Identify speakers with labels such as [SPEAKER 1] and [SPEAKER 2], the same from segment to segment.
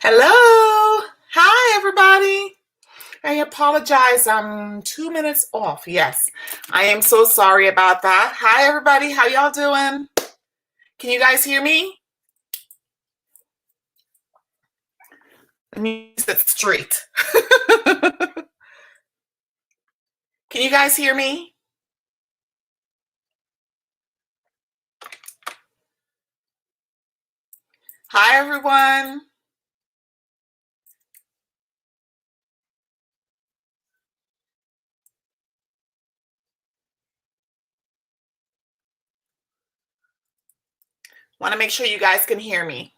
[SPEAKER 1] Hello. Hi, everybody. I apologize. I'm 2 minutes off. Yes, I am so sorry about that. Hi, everybody. How y'all doing? Can you guys hear me? Let me sit straight. Can you guys hear me? Hi, everyone. Want to make sure you guys can hear me.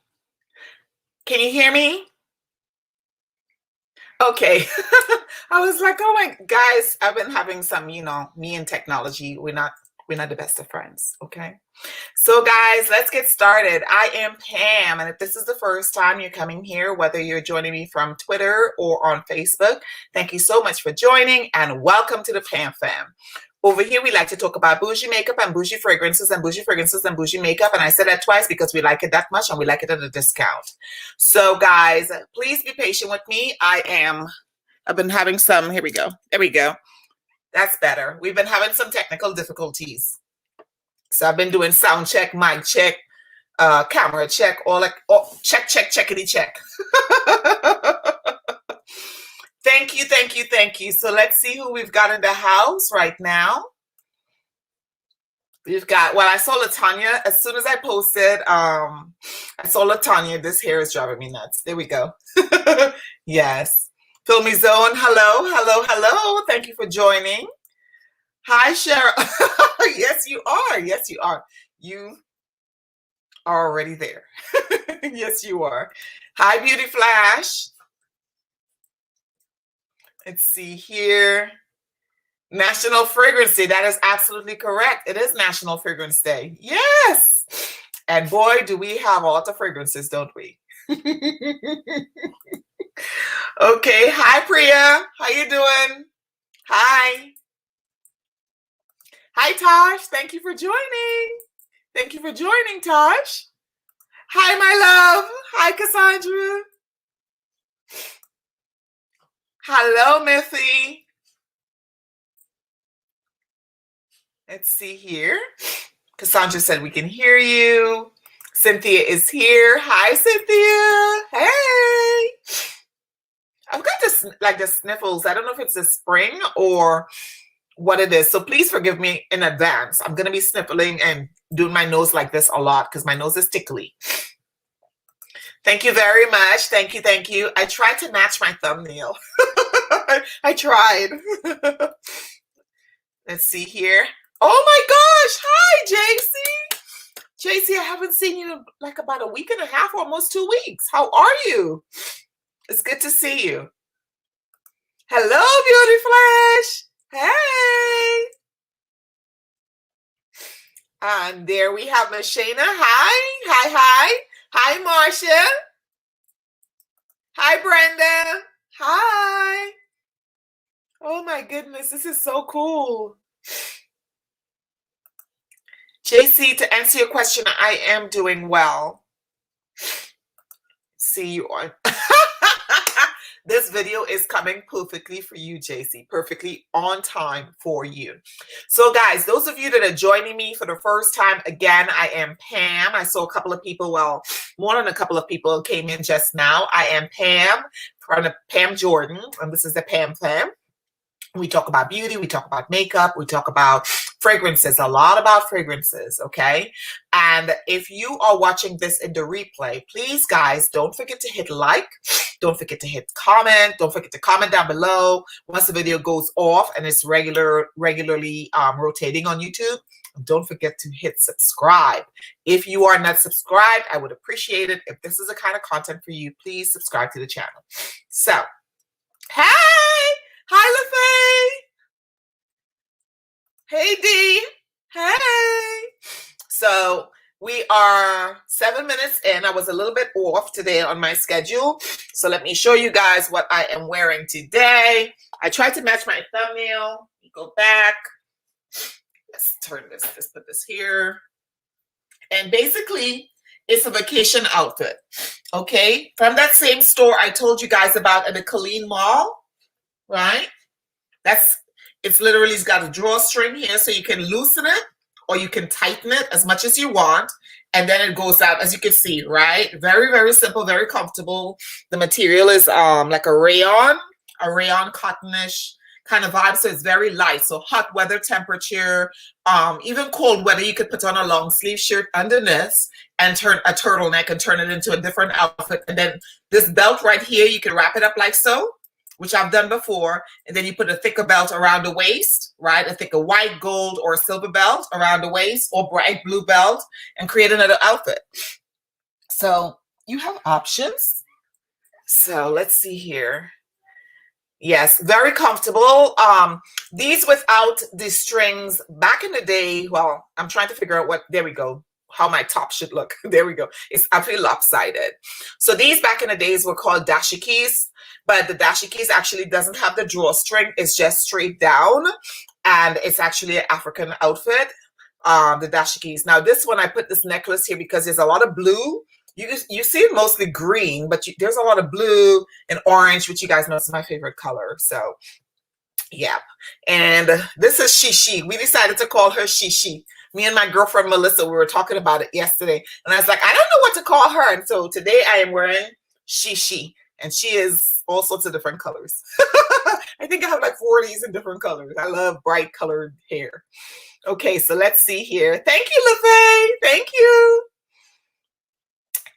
[SPEAKER 1] Can you hear me? Okay. I was like, oh my guys, I've been having some, me and technology, we're not the best of friends, okay? So guys, let's get started. I am Pam, and if this is the first time you're coming here, whether you're joining me from Twitter or on Facebook, thank you so much for joining, and welcome to the Pam FAM. Over here, we like to talk about bougie makeup and bougie fragrances and bougie fragrances and bougie makeup. And I said that twice because we like it that much and we like it at a discount. So guys, please be patient with me. I've been having some, here we go. There we go. That's better. We've been having some technical difficulties. So I've been doing sound check, mic check, camera check, checkity check. Thank you. So let's see who we've got in the house right now. We've got, well, I saw LaTanya. As soon as I posted, I saw LaTanya. This hair is driving me nuts. There we go. Yes. Filmy Zone, hello. Thank you for joining. Hi, Cheryl. Yes, you are. You are already there. Yes, you are. Hi, Beauty Flash. Let's see here. National Fragrance Day. That is absolutely correct. It is National Fragrance Day. Yes. And boy, do we have a lot of fragrances, don't we? Okay. Hi, Priya. How you doing? Hi. Hi, Tosh. Thank you for joining. Thank you for joining, Tosh. Hi, my love. Hi, Cassandra. Hello, Mithy. Let's see here. Cassandra said we can hear you. Cynthia is here. Hi, Cynthia. Hey. I've got this, like the sniffles. I don't know if it's the spring or what it is. So please forgive me in advance. I'm going to be sniffling and doing my nose like this a lot because my nose is tickly. Thank you very much. Thank you. I tried to match my thumbnail. I tried. Let's see here. Oh my gosh. Hi, JC. JC, I haven't seen you in like about a week and a half, almost 2 weeks. How are you? It's good to see you. Hello, Beauty Flash. Hey. And there we have Lashana. Hi. Hi, Marcia. Hi, Brenda. Hi. Oh my goodness, this is so cool. JC, to answer your question, I am doing well. See you on. This video is coming perfectly for you, JC. Perfectly on time for you. So guys, those of you that are joining me for the first time, again, I am Pam. I saw a couple of people, well, more than a couple of people came in just now. I am Pam from the Pam Jordan, and this is the Pam FAM. We talk about beauty, we talk about makeup, we talk about fragrances, a lot about fragrances, okay? And if you are watching this in the replay, please, guys, don't forget to hit like, don't forget to hit comment, don't forget to comment down below once the video goes off and it's regularly rotating on YouTube. Don't forget to hit subscribe. If you are not subscribed, I would appreciate it. If this is the kind of content for you, please subscribe to the channel. So, hey! Hi, LaFay. Hey, Dee. Hey. So we are 7 minutes in. I was a little bit off today on my schedule. So let me show you guys what I am wearing today. I tried to match my thumbnail. Go back. Let's turn this. Let's put this here. And basically, it's a vacation outfit. Okay, from that same store I told you guys about at the Colleen Mall, right? It's literally, it's got a drawstring here so you can loosen it or you can tighten it as much as you want. And then it goes out, as you can see, right? Very, very simple, very comfortable. The material is like a rayon cottonish kind of vibe. So it's very light. So hot weather temperature, even cold weather, you could put on a long sleeve shirt underneath and turn a turtleneck and turn it into a different outfit. And then this belt right here, you can wrap it up like so, which I've done before, and then you put a thicker belt around the waist, right? A thicker white, gold, or silver belt around the waist, or bright blue belt, and create another outfit. So you have options. So let's see here. Yes, very comfortable. These without the strings back in the day, well, I'm trying to figure out what, there we go, how my top should look. There we go. It's actually lopsided. So these back in the days were called dashikis. But the dashikis actually doesn't have the drawstring. It's just straight down. And it's actually an African outfit, the dashikis. Now this one, I put this necklace here because there's a lot of blue. You see it mostly green, but there's a lot of blue and orange, which you guys know is my favorite color. So yeah. And this is Shishi. We decided to call her Shishi. Me and my girlfriend Melissa, we were talking about it yesterday. And I was like, I don't know what to call her. And so today I am wearing Shishi. And she is all sorts of different colors. I think I have like 4 of these in different colors. I love bright colored hair. Okay, so let's see here. Thank you, LaFay. Thank you.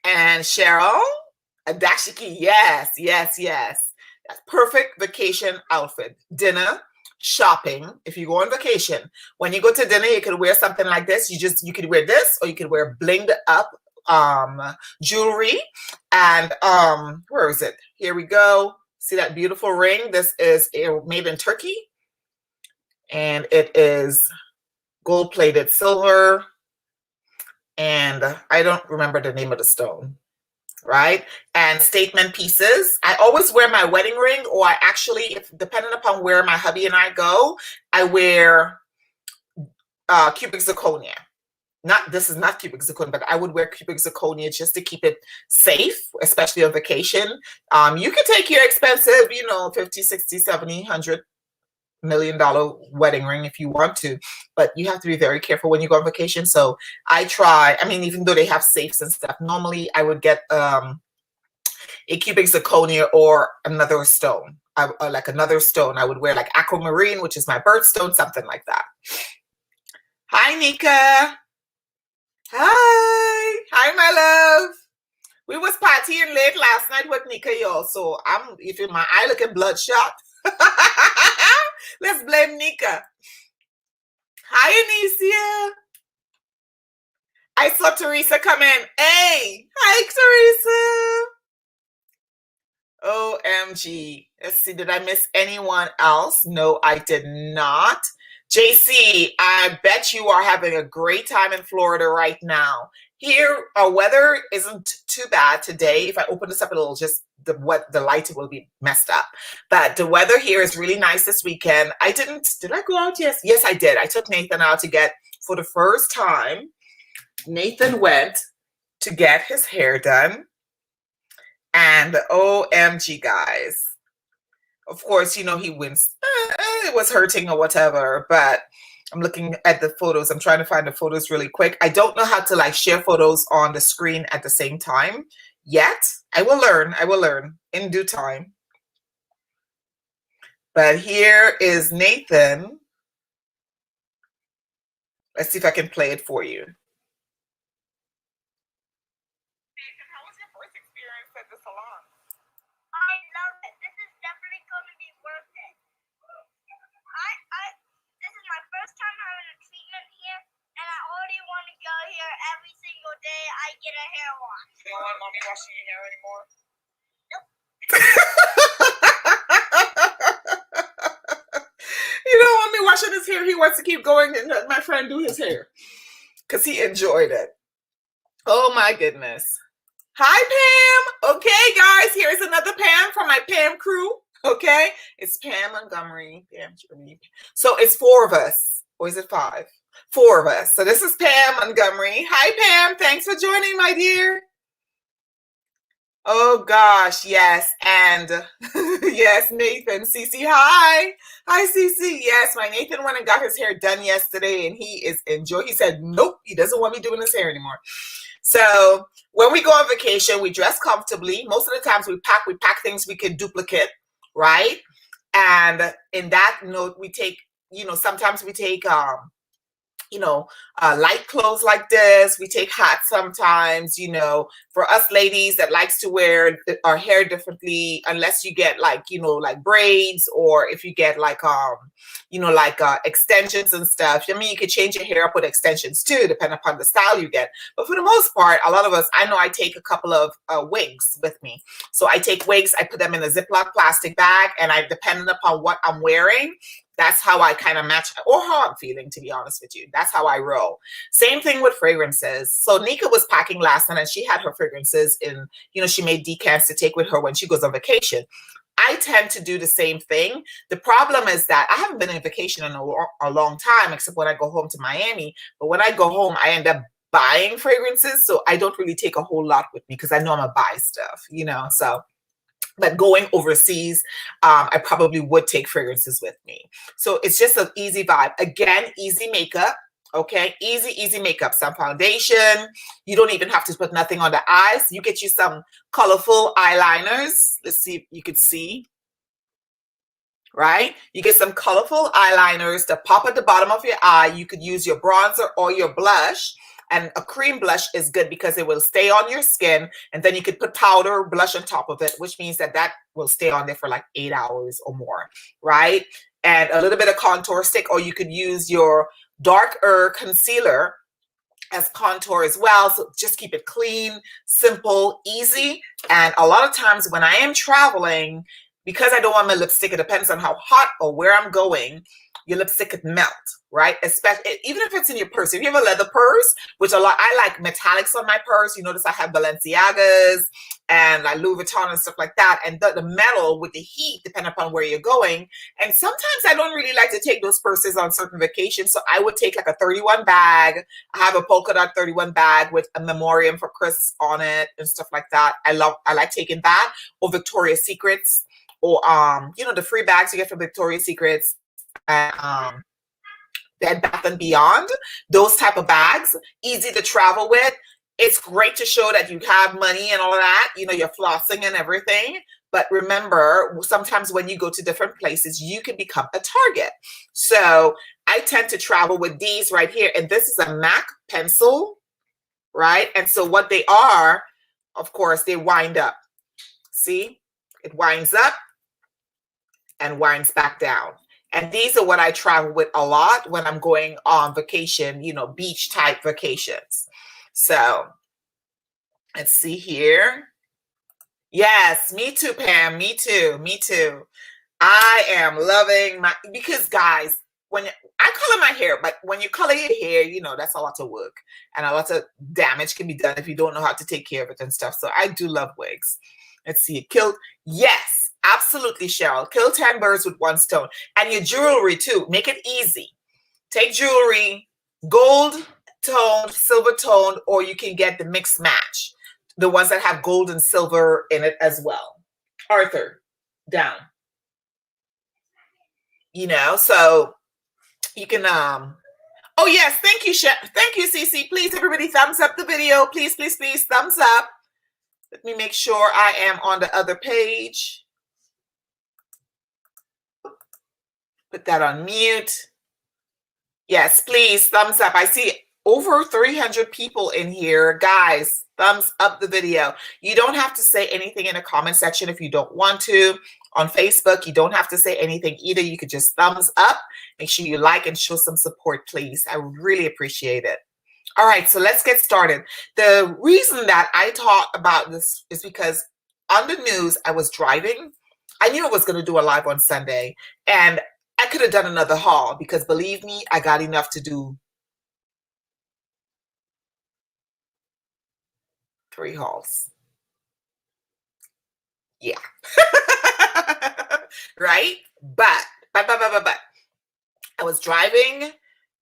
[SPEAKER 1] And Cheryl, a dashiki. Yes, yes, yes. That's perfect vacation outfit. Dinner, shopping. If you go on vacation, when you go to dinner, you could wear something like this. You could wear this, or you could wear blinged up jewelry. And where is it? Here we go. See that beautiful ring? This is made in Turkey, and it is gold-plated silver, and I don't remember the name of the stone, right? And statement pieces. I always wear my wedding ring, or I actually, if depending upon where my hubby and I go, I wear cubic zirconia. This is not cubic zirconia, but I would wear cubic zirconia just to keep it safe, especially on vacation. You can take your expensive, you know, 50, 60, 70, $100 million wedding ring if you want to, but you have to be very careful when you go on vacation. So I try, I mean, even though they have safes and stuff, normally I would get a cubic zirconia or another stone. Like another stone, I would wear like aquamarine, which is my birthstone, something like that. Hi, Nika. Hi, my love. We was partying late last night with Nika, y'all. So if my eye looking bloodshot, let's blame Nika. Hi, Anicia. I saw Teresa come in. Hey, hi, Teresa. OMG. Let's see, did I miss anyone else? No, I did not. JC, I bet you are having a great time in Florida right now. Here, our weather isn't too bad today. If I open this up a little, just the light will be messed up. But the weather here is really nice this weekend. Did I go out? Yes, I did. I took Nathan out to get, for the first time, Nathan went to get his hair done. And OMG, guys. Of course, you know, he wins. It was hurting or whatever, but I'm looking at the photos. I'm trying to find the photos really quick. I don't know how to like share photos on the screen at the same time yet. I will learn in due time. But here is Nathan. Let's see if I can play it for you. Nathan, how was your first experience at the salon?
[SPEAKER 2] I love it. This is definitely going to be worth it. This is my first time having a treatment here, and I already want to go here every single day I get a hair wash.
[SPEAKER 1] You don't want mommy washing your hair anymore?
[SPEAKER 2] Nope.
[SPEAKER 1] You don't want me washing his hair. He wants to keep going and let my friend do his hair because he enjoyed it. Oh my goodness. Hi, Pam. Okay, guys, here's another Pam from my Pam crew. Okay, it's Pam Montgomery, Pam Jordan. So it's 4 of us, or is it 5? 4 of us. So this is Pam Montgomery. Hi, Pam. Thanks for joining, my dear. Oh gosh, yes. And yes, Nathan, Cece, hi. Hi, Cece. Yes, my Nathan went and got his hair done yesterday and he is enjoying. He said, nope, he doesn't want me doing his hair anymore. So when we go on vacation, we dress comfortably. Most of the times we pack things we can duplicate, right? And in that note, we take, sometimes we take light clothes like this. We take hats sometimes, for us ladies that likes to wear our hair differently, unless you get like, like braids, or if you get like, extensions and stuff. I mean, you could change your hair up with extensions too, depending upon the style you get. But for the most part, a lot of us, I know I take a couple of wigs with me. So I take wigs, I put them in a Ziploc plastic bag, and depending upon what I'm wearing, that's how I kind of match, or how I'm feeling, to be honest with you. That's how I roll. Same thing with fragrances. So Nika was packing last night and she had her fragrances in, she made decants to take with her when she goes on vacation. I tend to do the same thing. The problem is that I haven't been on vacation in a long time, except when I go home to Miami. But when I go home, I end up buying fragrances. So I don't really take a whole lot with me because I know I'm going to buy stuff, so. But going overseas, I probably would take fragrances with me. So it's just an easy vibe. Again, easy makeup. Okay, easy makeup. Some foundation. You don't even have to put nothing on the eyes. You get you some colorful eyeliners. Let's see if you could see. Right? You get some colorful eyeliners to pop at the bottom of your eye. You could use your bronzer or your blush. And a cream blush is good because it will stay on your skin, and then you could put powder or blush on top of it, which means that will stay on there for like 8 hours or more, right? And a little bit of contour stick, or you could use your darker concealer as contour as well. So just keep it clean, simple, easy. And a lot of times when I am traveling, because I don't want my lipstick, it depends on how hot or where I'm going, your lipstick could melt, right? Especially even if it's in your purse. If you have a leather purse, which I like metallics on my purse. You notice I have Balenciagas and like Louis Vuitton and stuff like that. And the metal with the heat, depending upon where you're going. And sometimes I don't really like to take those purses on certain vacations. So I would take like a 31 bag. I have a polka dot 31 bag with a memoriam for Chris on it and stuff like that. I like taking that, or Victoria's Secrets, or the free bags you get from Victoria's Secrets, and Bed Bath and Beyond. Those type of bags, easy to travel with. It's great to show that you have money and all of that, you're flossing and everything. But remember, sometimes when you go to different places, you can become a target. So I tend to travel with these right here. And this is a MAC pencil, right? And so what they are, of course, they wind up. See, it winds up and winds back down. And these are what I travel with a lot when I'm going on vacation, beach type vacations. So let's see here. Yes, me too, Pam. Me too. Me too. I am loving because guys, when I color my hair, but when you color your hair, that's a lot of work and a lot of damage can be done if you don't know how to take care of it and stuff. So I do love wigs. Let's see. Yes, absolutely, Cheryl. Kill 10 birds with one stone. And your jewelry too. Make it easy. Take jewelry, gold toned, silver toned, or you can get the mixed match. The ones that have gold and silver in it as well. Arthur, down. So you can, oh yes, thank you, thank you, Cece. Please, everybody, thumbs up the video. Please, please, please, thumbs up. Let me make sure I am on the other page. Put that on mute. Yes, please, thumbs up. I see over 300 people in here. Guys, thumbs up the video. You don't have to say anything in the comment section if you don't want to. On Facebook, you don't have to say anything either. You could just thumbs up. Make sure you like and show some support, please. I really appreciate it. All right, so let's get started. The reason that I talk about this is because on the news, I was driving. I knew I was going to do a live on Sunday, and I could have done another haul because believe me, I got enough to do 3 hauls. Yeah. Right? But I was driving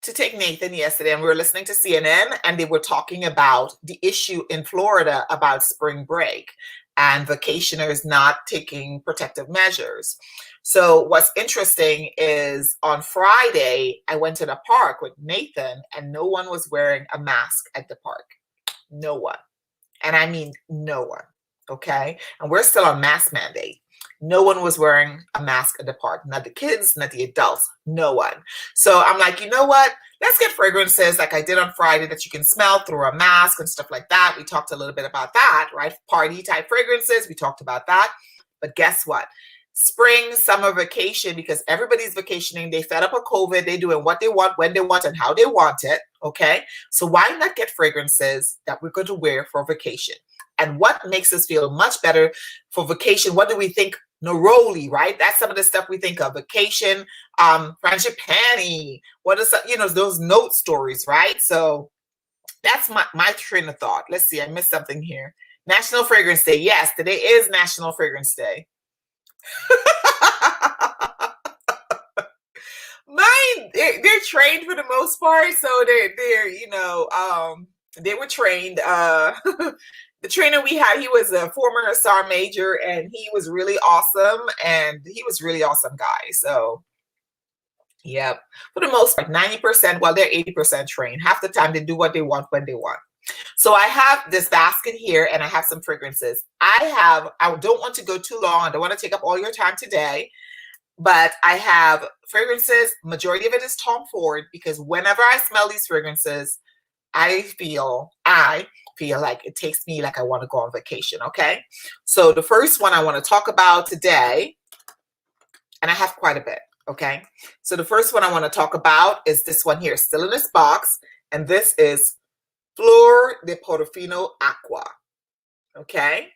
[SPEAKER 1] to take Nathan yesterday, and we were listening to CNN, and they were talking about the issue in Florida about spring break and vacationers not taking protective measures. So what's interesting is on Friday, I went to the park with Nathan, and no one was wearing a mask at the park. No one. And I mean no one. Okay? And we're still on mask mandate. No one was wearing a mask at the park. Not the kids, not the adults. No one. So I'm like, you know what? Let's get fragrances like I did on Friday that you can smell through a mask and stuff like that. We talked a little bit about that, right? Party type fragrances. We talked about that. But guess what? Spring, summer vacation, because everybody's vacationing. They fed up with COVID. They're doing what they want, when they want, and how they want it. Okay? So why not get fragrances that we're going to wear for vacation? And what makes us feel much better for vacation? What do we think? Neroli, right? That's some of the stuff we think of. Vacation, frangipani. What is, you know, those note stories, right? So that's my train of thought. Let's see, I missed something here. National Fragrance Day. Yes, today is National Fragrance Day. Mine, they're trained for the most part, so they're you know, they were trained. The trainer we had, he was a former SAR major, and he was really awesome, and he was really awesome guy. So, yeah, for the most part, 90%, well, they're 80% trained. Half the time, they do what they want when they want. So I have this basket here, and I have some fragrances. I don't want to go too long. I don't want to take up all your time today, but I have fragrances. Majority of it is Tom Ford, because whenever I smell these fragrances, I feel like it takes me like I want to go on vacation. Okay, so the first one I want to talk about today, and I have quite a bit. Okay, so the first one I want to talk about is this one here, still in this box, and this is Flor de Portofino Aqua. Okay,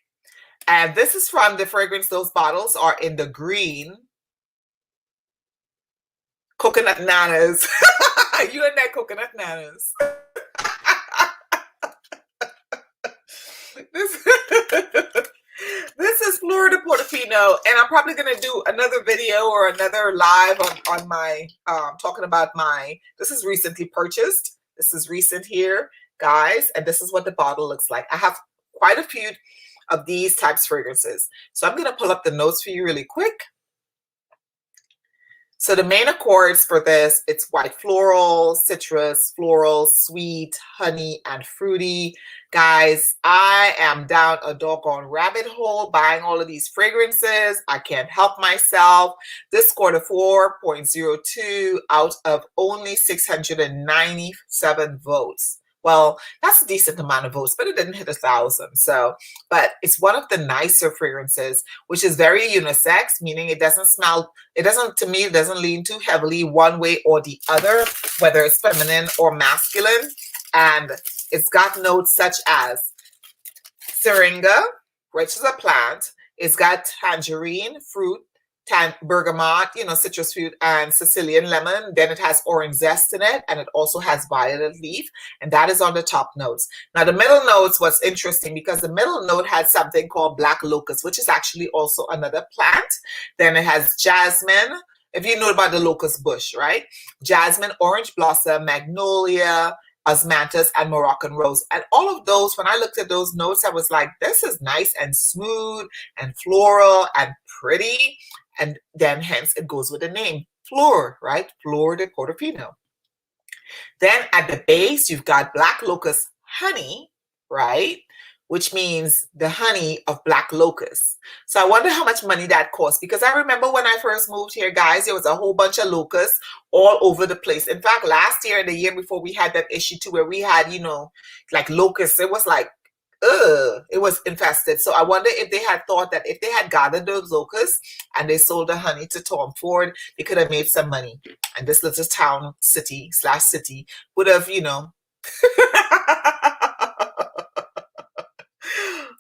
[SPEAKER 1] and this is from the fragrance. Those bottles are in the green coconut nanas. You and that coconut nanas. This is Flor de Portofino, and I'm probably going to do another video or another live on my talking about this is recently purchased. This is recent here, guys, and this is what the bottle looks like. I have quite a few of these types of fragrances, so I'm going to pull up the notes for you really quick. So the main accords for this, it's white floral, citrus, floral, sweet, honey, and fruity. Guys, I am down a doggone rabbit hole buying all of these fragrances. I can't help myself. This scored a 4.02 out of only 697 votes. Well, that's a decent amount of votes, but it didn't hit 1,000. So, but it's one of the nicer fragrances, which is very unisex, meaning it doesn't smell, to me, it doesn't lean too heavily one way or the other, whether it's feminine or masculine. And it's got notes such as syringa, which is a plant. It's got tangerine, fruit, bergamot, you know, citrus fruit, and Sicilian lemon. Then it has orange zest in it, and it also has violet leaf, and that is on the top notes. Now the middle notes was interesting because the middle note had something called black locust, which is actually also another plant. Then it has jasmine, if you know about the locust bush, right? Jasmine, orange blossom, magnolia, osmanthus, and Moroccan rose. And all of those, when I looked at those notes, I was like, this is nice and smooth and floral and pretty. And then hence it goes with the name Flor, right? Flor de Portofino. Then at the base, you've got black locust honey, right? Which means the honey of black locust. So I wonder how much money that costs, because I remember when I first moved here, guys, there was a whole bunch of locusts all over the place. In fact, last year and the year before, we had that issue too, where we had, you know, like locusts. It was like, it was infested. So I wonder if they had thought that if they had gathered those locusts and they sold the honey to Tom Ford, they could have made some money. And this little town, city would have, you know.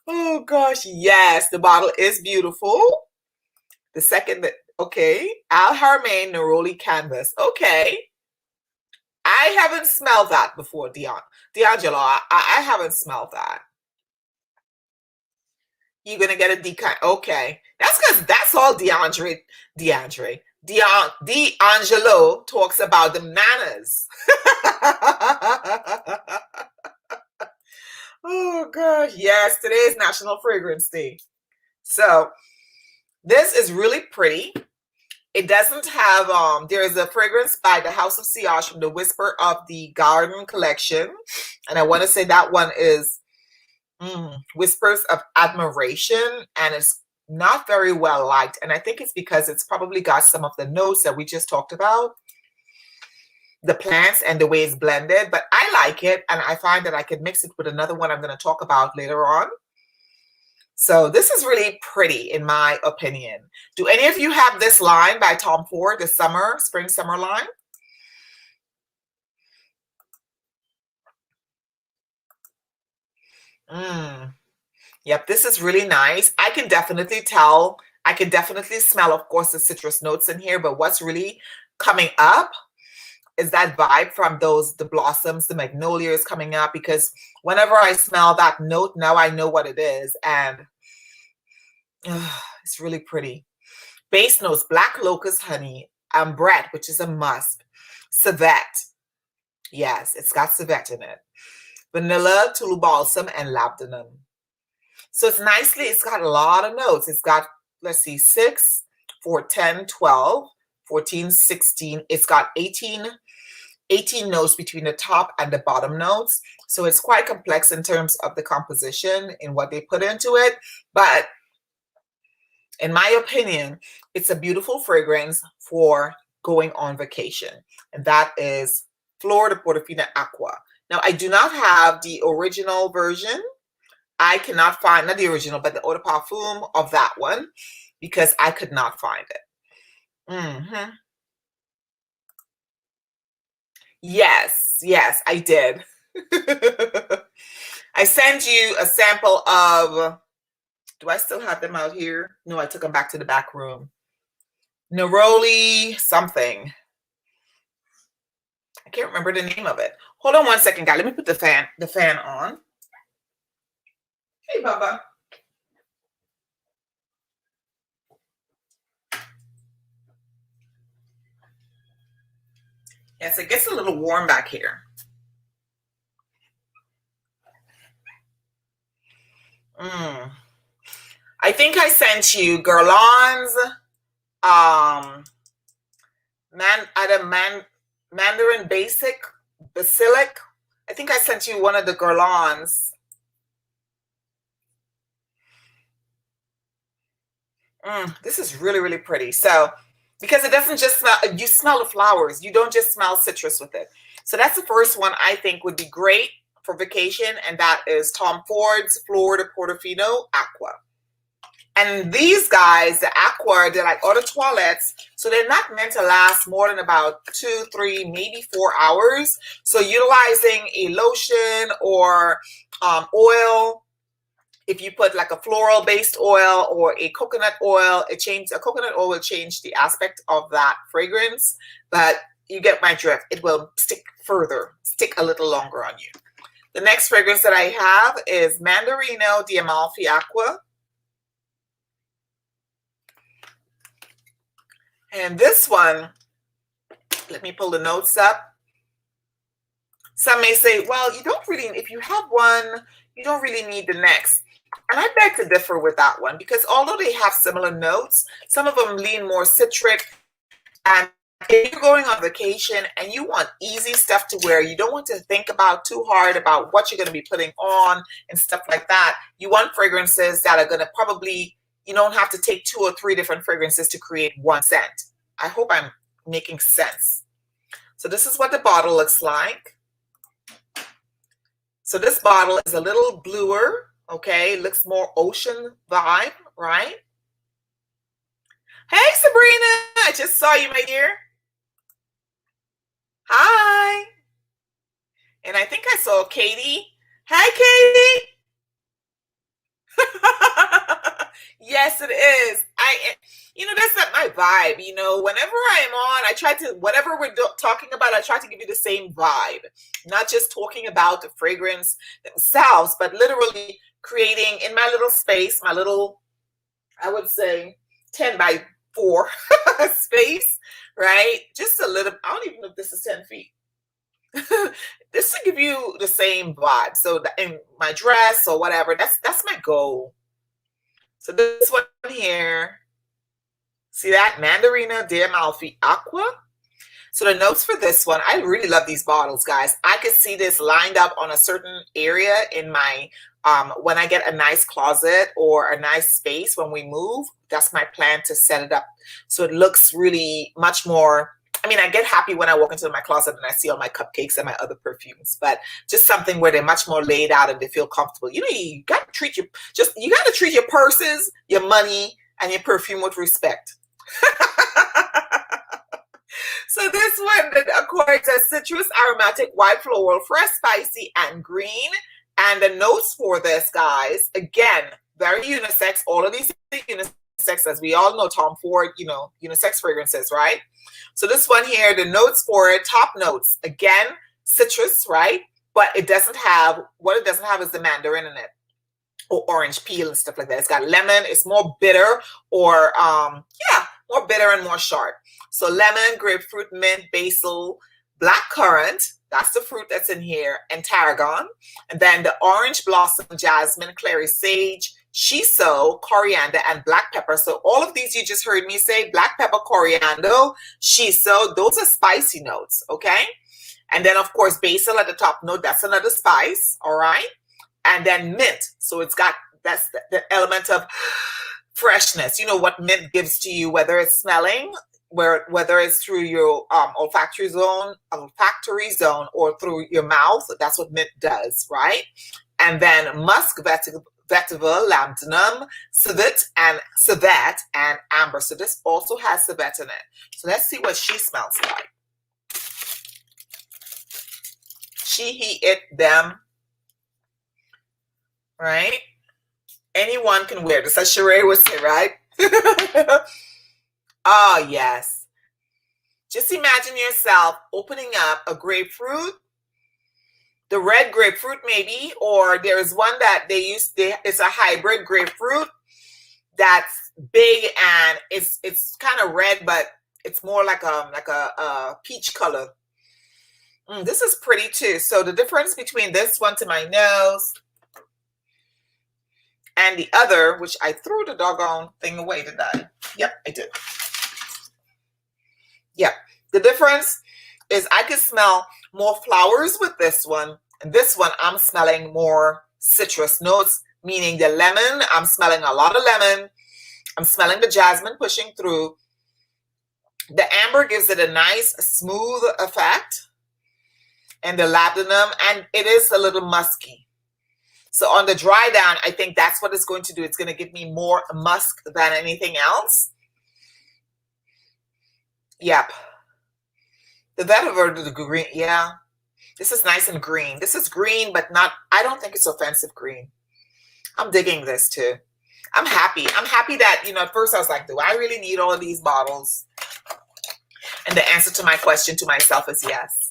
[SPEAKER 1] Oh gosh, yes, the bottle is beautiful. The second, okay, Al Harmain Neroli Canvas. Okay. I haven't smelled that before, D'Angelo. I haven't smelled that. You're gonna get a decant. Okay, that's because that's all DeAndre. D'Angelo talks about the manners. Oh gosh, yes, today is National Fragrance Day. So this is really pretty. It doesn't have, there is a fragrance by the House of Sillage from the Whisper of the Garden collection. And I want to say that one is Whispers of Admiration. And it's not very well liked. And I think it's because it's probably got some of the notes that we just talked about. The plants and the way it's blended. But I like it. And I find that I could mix it with another one I'm going to talk about later on. So this is really pretty in my opinion. Do any of you have this line by Tom Ford, the spring summer line? Yep, this is really nice. I can definitely tell, I can definitely smell, of course, the citrus notes in here, but what's really coming up is that vibe from the blossoms, the magnolias coming up, because whenever I smell that note, now I know what it is, and it's really pretty. Base notes, black locust honey, ambrette, which is a musk, civet. Yes, it's got civet in it. Vanilla, tulu balsam, and labdanum. So it's got a lot of notes. It's got, let's see, 6, 4, 10, 12, 14, 16. It's got 18 notes between the top and the bottom notes. So it's quite complex in terms of the composition and what they put into it. But in my opinion, it's a beautiful fragrance for going on vacation. And that is Flor de Portofino Aqua. Now, I do not have the original version. I cannot find, not the original, but the eau de parfum of that one, because I could not find it. Yes, I did. I sent you a sample of, do I still have them out here? No, I took them back to the back room. Neroli something. I can't remember the name of it. Hold on one second, guys. Let me put the fan on. Hey, Bubba. Yes, it gets a little warm back here. I think I sent you Guerlain's Mandarin Basilic. I think I sent you one of the Guerlain's. This is really, really pretty. So, because it doesn't just smell, you smell the flowers. You don't just smell citrus with it. So that's the first one I think would be great for vacation. And that is Tom Ford's Flor de Portofino Aqua. And these guys, the Aqua, they're like eau de toilettes. So they're not meant to last more than about 2, 3, maybe 4 hours. So utilizing a lotion or oil, if you put like a floral based oil or a coconut oil, a coconut oil will change the aspect of that fragrance, but you get my drift. It will stick a little longer on you. The next fragrance that I have is Mandarino di Amalfi Aqua. And this one, let me pull the notes up. Some may say, well, you don't really, if you have one, you don't really need the next. And I beg to differ with that one, because although they have similar notes, some of them lean more citric. And if you're going on vacation and you want easy stuff to wear, you don't want to think about too hard about what you're going to be putting on and stuff like that. You want fragrances that are going to probably, you don't have to take 2 or 3 different fragrances to create one scent. I hope I'm making sense. So this is what the bottle looks like. So this bottle is a little bluer, okay? Looks more ocean vibe, right? Hey, Sabrina, I just saw you, my dear. Hi. And I think I saw Katie. Hi, Katie. Yes, it is. That's not my vibe. Whenever I'm on, I try to, whatever we're talking about, I try to give you the same vibe. Not just talking about the fragrance themselves, but literally creating in my little space, my little, I would say 10 by 4 space, right? Just a little, I don't even know if this is 10 feet. This to give you the same vibe. So in my dress or whatever, that's my goal. So this one here, see that? Mandarina d'Amalfi Aqua. So the notes for this one, I really love these bottles, guys. I could see this lined up on a certain area in my, when I get a nice closet or a nice space when we move, that's my plan to set it up. So it looks really much more, I mean, I get happy when I walk into my closet and I see all my cupcakes and my other perfumes, but just something where they're much more laid out and they feel comfortable. You know, you got to treat your purses, your money, and your perfume with respect. So this one, of course, a citrus, aromatic, white floral, fresh, spicy, and green. And the notes for this, guys, again, very unisex. All of these are unisex, as we all know, Tom Ford, you know, unisex fragrances, right? So this one here, the notes for it, top notes, again, citrus, right? But it doesn't have, what it doesn't have is the mandarin in it, or orange peel and stuff like that. It's got lemon. It's more bitter, or yeah, more bitter and more sharp. So lemon, grapefruit, mint, basil, black currant, that's the fruit that's in here, and tarragon. And then the orange blossom, jasmine, clary sage, shiso, coriander, and black pepper. So all of these you just heard me say, black pepper, coriander, shiso, those are spicy notes, okay? And then, of course, basil at the top note, that's another spice, all right? And then mint. So it's got, that's the element of freshness. You know what mint gives to you, whether it's smelling, whether it's through your olfactory zone or through your mouth. That's what mint does, right? And then musk, vetiver, lambdanum, civet, and amber. So this also has civet in it. So let's see what she smells like. She, he, it, them. Right? Anyone can wear this, as Sheree would say, right? Oh, yes. Just imagine yourself opening up a grapefruit, the red grapefruit maybe, or there is one that it's a hybrid grapefruit that's big and it's kind of red, but it's more like a peach color. This is pretty too. So the difference between this one to my nose and the other, which I threw the doggone thing away, did I? Yep, I did. Yep. The difference is I can smell more flowers with this one. And this one, I'm smelling more citrus notes, meaning the lemon, I'm smelling a lot of lemon. I'm smelling the jasmine pushing through. The amber gives it a nice, smooth effect. And the labdanum, and it is a little musky. So on the dry down, I think that's what it's going to do. It's going to give me more musk than anything else. Yep. The vetiver, the green, yeah. This is nice and green. This is green, but not, I don't think it's offensive green. I'm digging this too. I'm happy. I'm happy that, at first I was like, do I really need all of these bottles? And the answer to my question to myself is yes.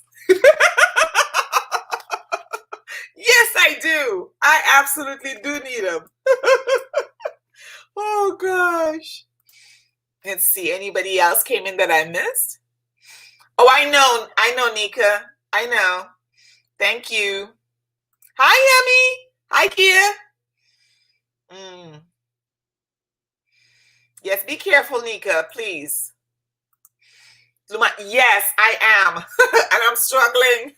[SPEAKER 1] Yes, I do. I absolutely do need them. Oh, gosh. Let's see. Anybody else came in that I missed? Oh, I know, Nika. I know. Thank you. Hi, Emmy. Hi, Kia. Yes, be careful, Nika, please. Yes, I am. And I'm struggling.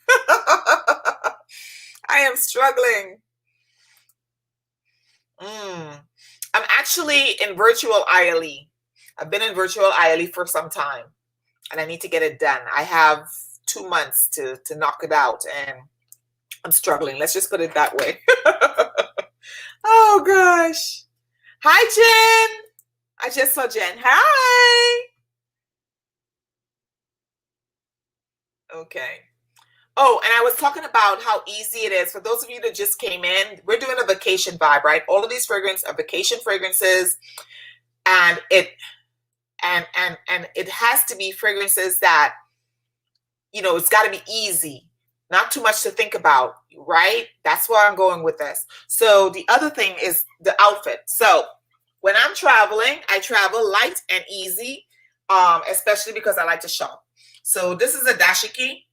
[SPEAKER 1] I am struggling. I'm actually in virtual ILE. I've been in virtual ILE for some time, and I need to get it done. I have 2 months to knock it out, and I'm struggling. Let's just put it that way. Oh, gosh. Hi, Jen. I just saw Jen. Hi. Okay. Oh, and I was talking about how easy it is. For those of you that just came in, we're doing a vacation vibe, right? All of these fragrances are vacation fragrances, and it has to be fragrances that, it's got to be easy, not too much to think about, right? That's where I'm going with this. So the other thing is the outfit. So when I'm traveling, I travel light and easy, especially because I like to shop. So this is a dashiki,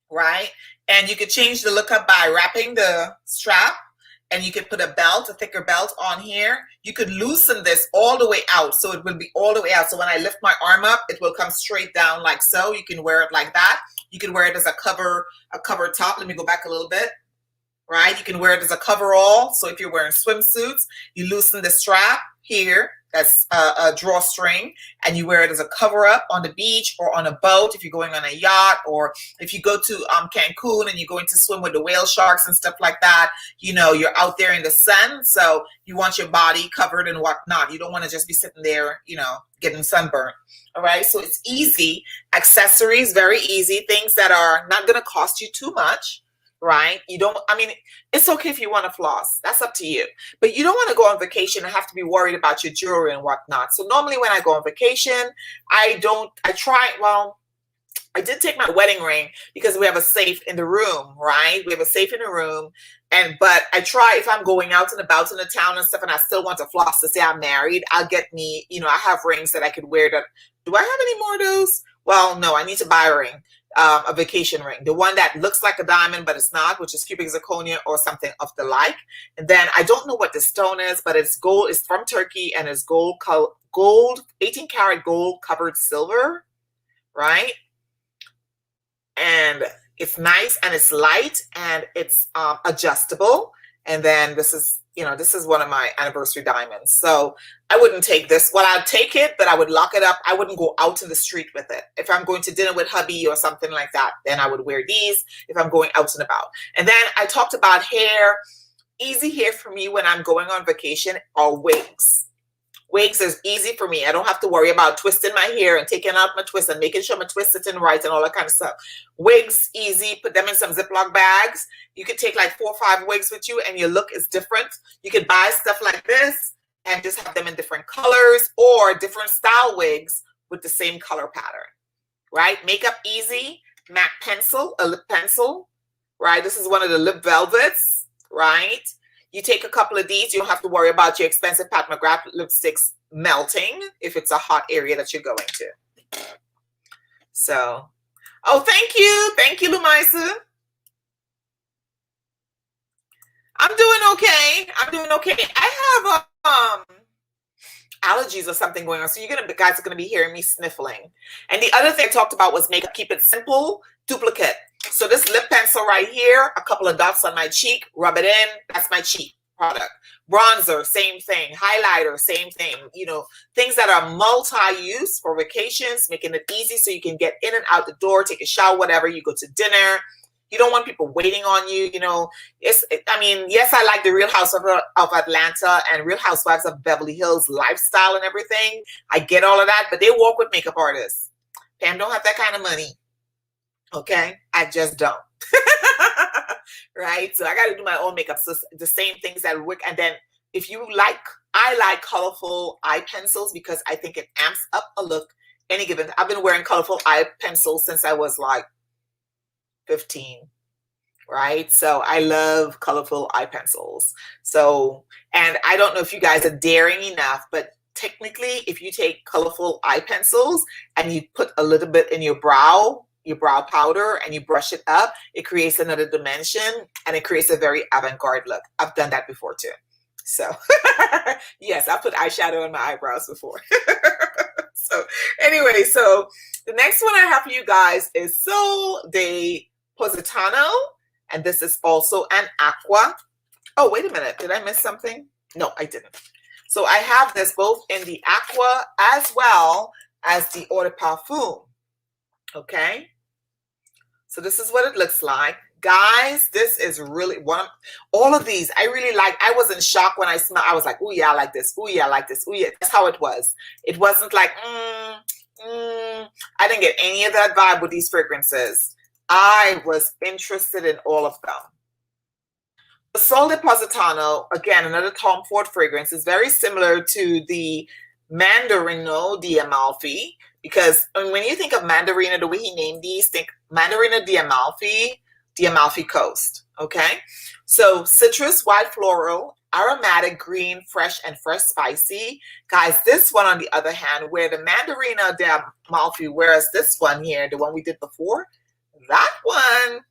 [SPEAKER 1] right? And you could change the look up by wrapping the strap, and you could put a belt, a thicker belt on here. You could loosen this all the way out, so it will be all the way out. So when I lift my arm up, it will come straight down like so. You can wear it like that. You can wear it as a cover top. Let me go back a little bit. Right? You can wear it as a coverall. So if you're wearing swimsuits, you loosen the strap here. That's a drawstring, and you wear it as a cover up on the beach or on a boat if you're going on a yacht, or if you go to Cancun and you're going to swim with the whale sharks and stuff like that. You know, you're out there in the sun, so you want your body covered and whatnot. You don't want to just be sitting there, you know, getting sunburned. All right, so it's easy. Accessories, very easy. Things that are not going to cost you too much. Right? You don't, I mean, it's okay if you want to floss. That's up to you. But you don't want to go on vacation and have to be worried about your jewelry and whatnot. So normally when I go on vacation, I did take my wedding ring because we have a safe in the room, right? We have a safe in the room. But I try, if I'm going out and about in the town and stuff and I still want to floss to say I'm married, I'll get me, you know, I have rings that I could wear that. Do I have any more of those? Well, no, I need to buy a ring. A vacation ring, the one that looks like a diamond but it's not, which is cubic zirconia or something of the like. And then I don't know what the stone is, but it's gold. It's from Turkey, and it's gold 18 karat gold covered silver, right? And it's nice, and it's light, and it's adjustable. And then this is, you know, this is one of my anniversary diamonds. So I wouldn't take this. Well, I'd take it, but I would lock it up. I wouldn't go out in the street with it. If I'm going to dinner with hubby or something like that, then I would wear these if I'm going out and about. And then I talked about hair. Easy hair for me when I'm going on vacation are wigs. Wigs is easy for me. I don't have to worry about twisting my hair and taking out my twist and making sure my twist sitting right and all that kind of stuff. Wigs, easy. Put them in some Ziploc bags. You could take like 4 or 5 wigs with you and your look is different. You could buy stuff like this and just have them in different colors or different style wigs with the same color pattern, right? Makeup easy. MAC pencil, a lip pencil, right? This is one of the lip velvets, right? You take a couple of these, you don't have to worry about your expensive Pat McGrath lipsticks melting if it's a hot area that you're going to. So, oh, thank you. Thank you, Lumaisa. I'm doing okay. I'm doing okay. I have allergies or something going on. So guys are gonna be hearing me sniffling. And the other thing I talked about was makeup. Keep it simple, duplicate. So this lip pencil right here, a couple of dots on my cheek, rub it in. That's my cheek product. Bronzer, same thing. Highlighter, same thing. You know, things that are multi-use for vacations, making it easy so you can get in and out the door, take a shower, whatever. You go to dinner. You don't want people waiting on you. You know, I mean, yes, I like the Real House of Atlanta and Real Housewives of Beverly Hills lifestyle and everything. I get all of that, but they work with makeup artists. Pam don't have that kind of money. Okay, I just don't. Right? So I got to do my own makeup. So the same things that work. And then if you like, I like colorful eye pencils because I think it amps up a look. Any given, I've been wearing colorful eye pencils since I was like 15. Right? So I love colorful eye pencils. So, and I don't know if you guys are daring enough, but technically, if you take colorful eye pencils and you put a little bit in your brow powder and you brush it up, it creates another dimension and it creates a very avant-garde look. I've done that before too. So yes, I put eyeshadow on my eyebrows before. So anyway, so the next one I have for you guys is Soleil Blanc, and this is also an aqua. Oh, wait a minute. Did I miss something? No, I didn't. So I have this both in the aqua as well as the eau de parfum. Okay, so this is what it looks like, guys. This is really all of these I really like. I was in shock when I smelled. I was like, oh yeah, I like this. Oh yeah, I like this. Oh yeah, that's how it was. It wasn't like I didn't get any of that vibe with these fragrances. I was interested in all of them. The Soleil Blanc, again, another Tom Ford fragrance, is very similar to the Mandarino di Amalfi, because when you think of Mandarino, the way he named these, think Mandarino di Amalfi Coast, okay? So citrus, white floral, aromatic, green, fresh, and fresh spicy. Guys, this one on the other hand, where the Mandarina de Amalfi, whereas this one here, the one we did before, that one,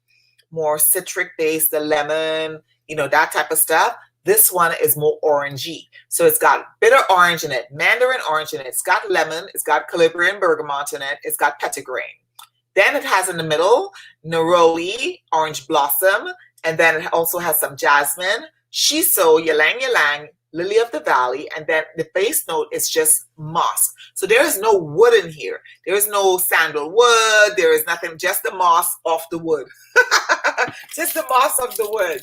[SPEAKER 1] more citric based, the lemon, you know, that type of stuff. This one is more orangey. So it's got bitter orange in it, mandarin orange in it. It's got lemon. It's got Calabrian bergamot in it. It's got petitgrain. Then it has in the middle, neroli, orange blossom. And then it also has some jasmine, shiso, ylang ylang, lily of the valley. And then the base note is just moss. So there is no wood in here. There is no sandalwood. There is nothing, just the moss off the wood. Just the moss of the wood.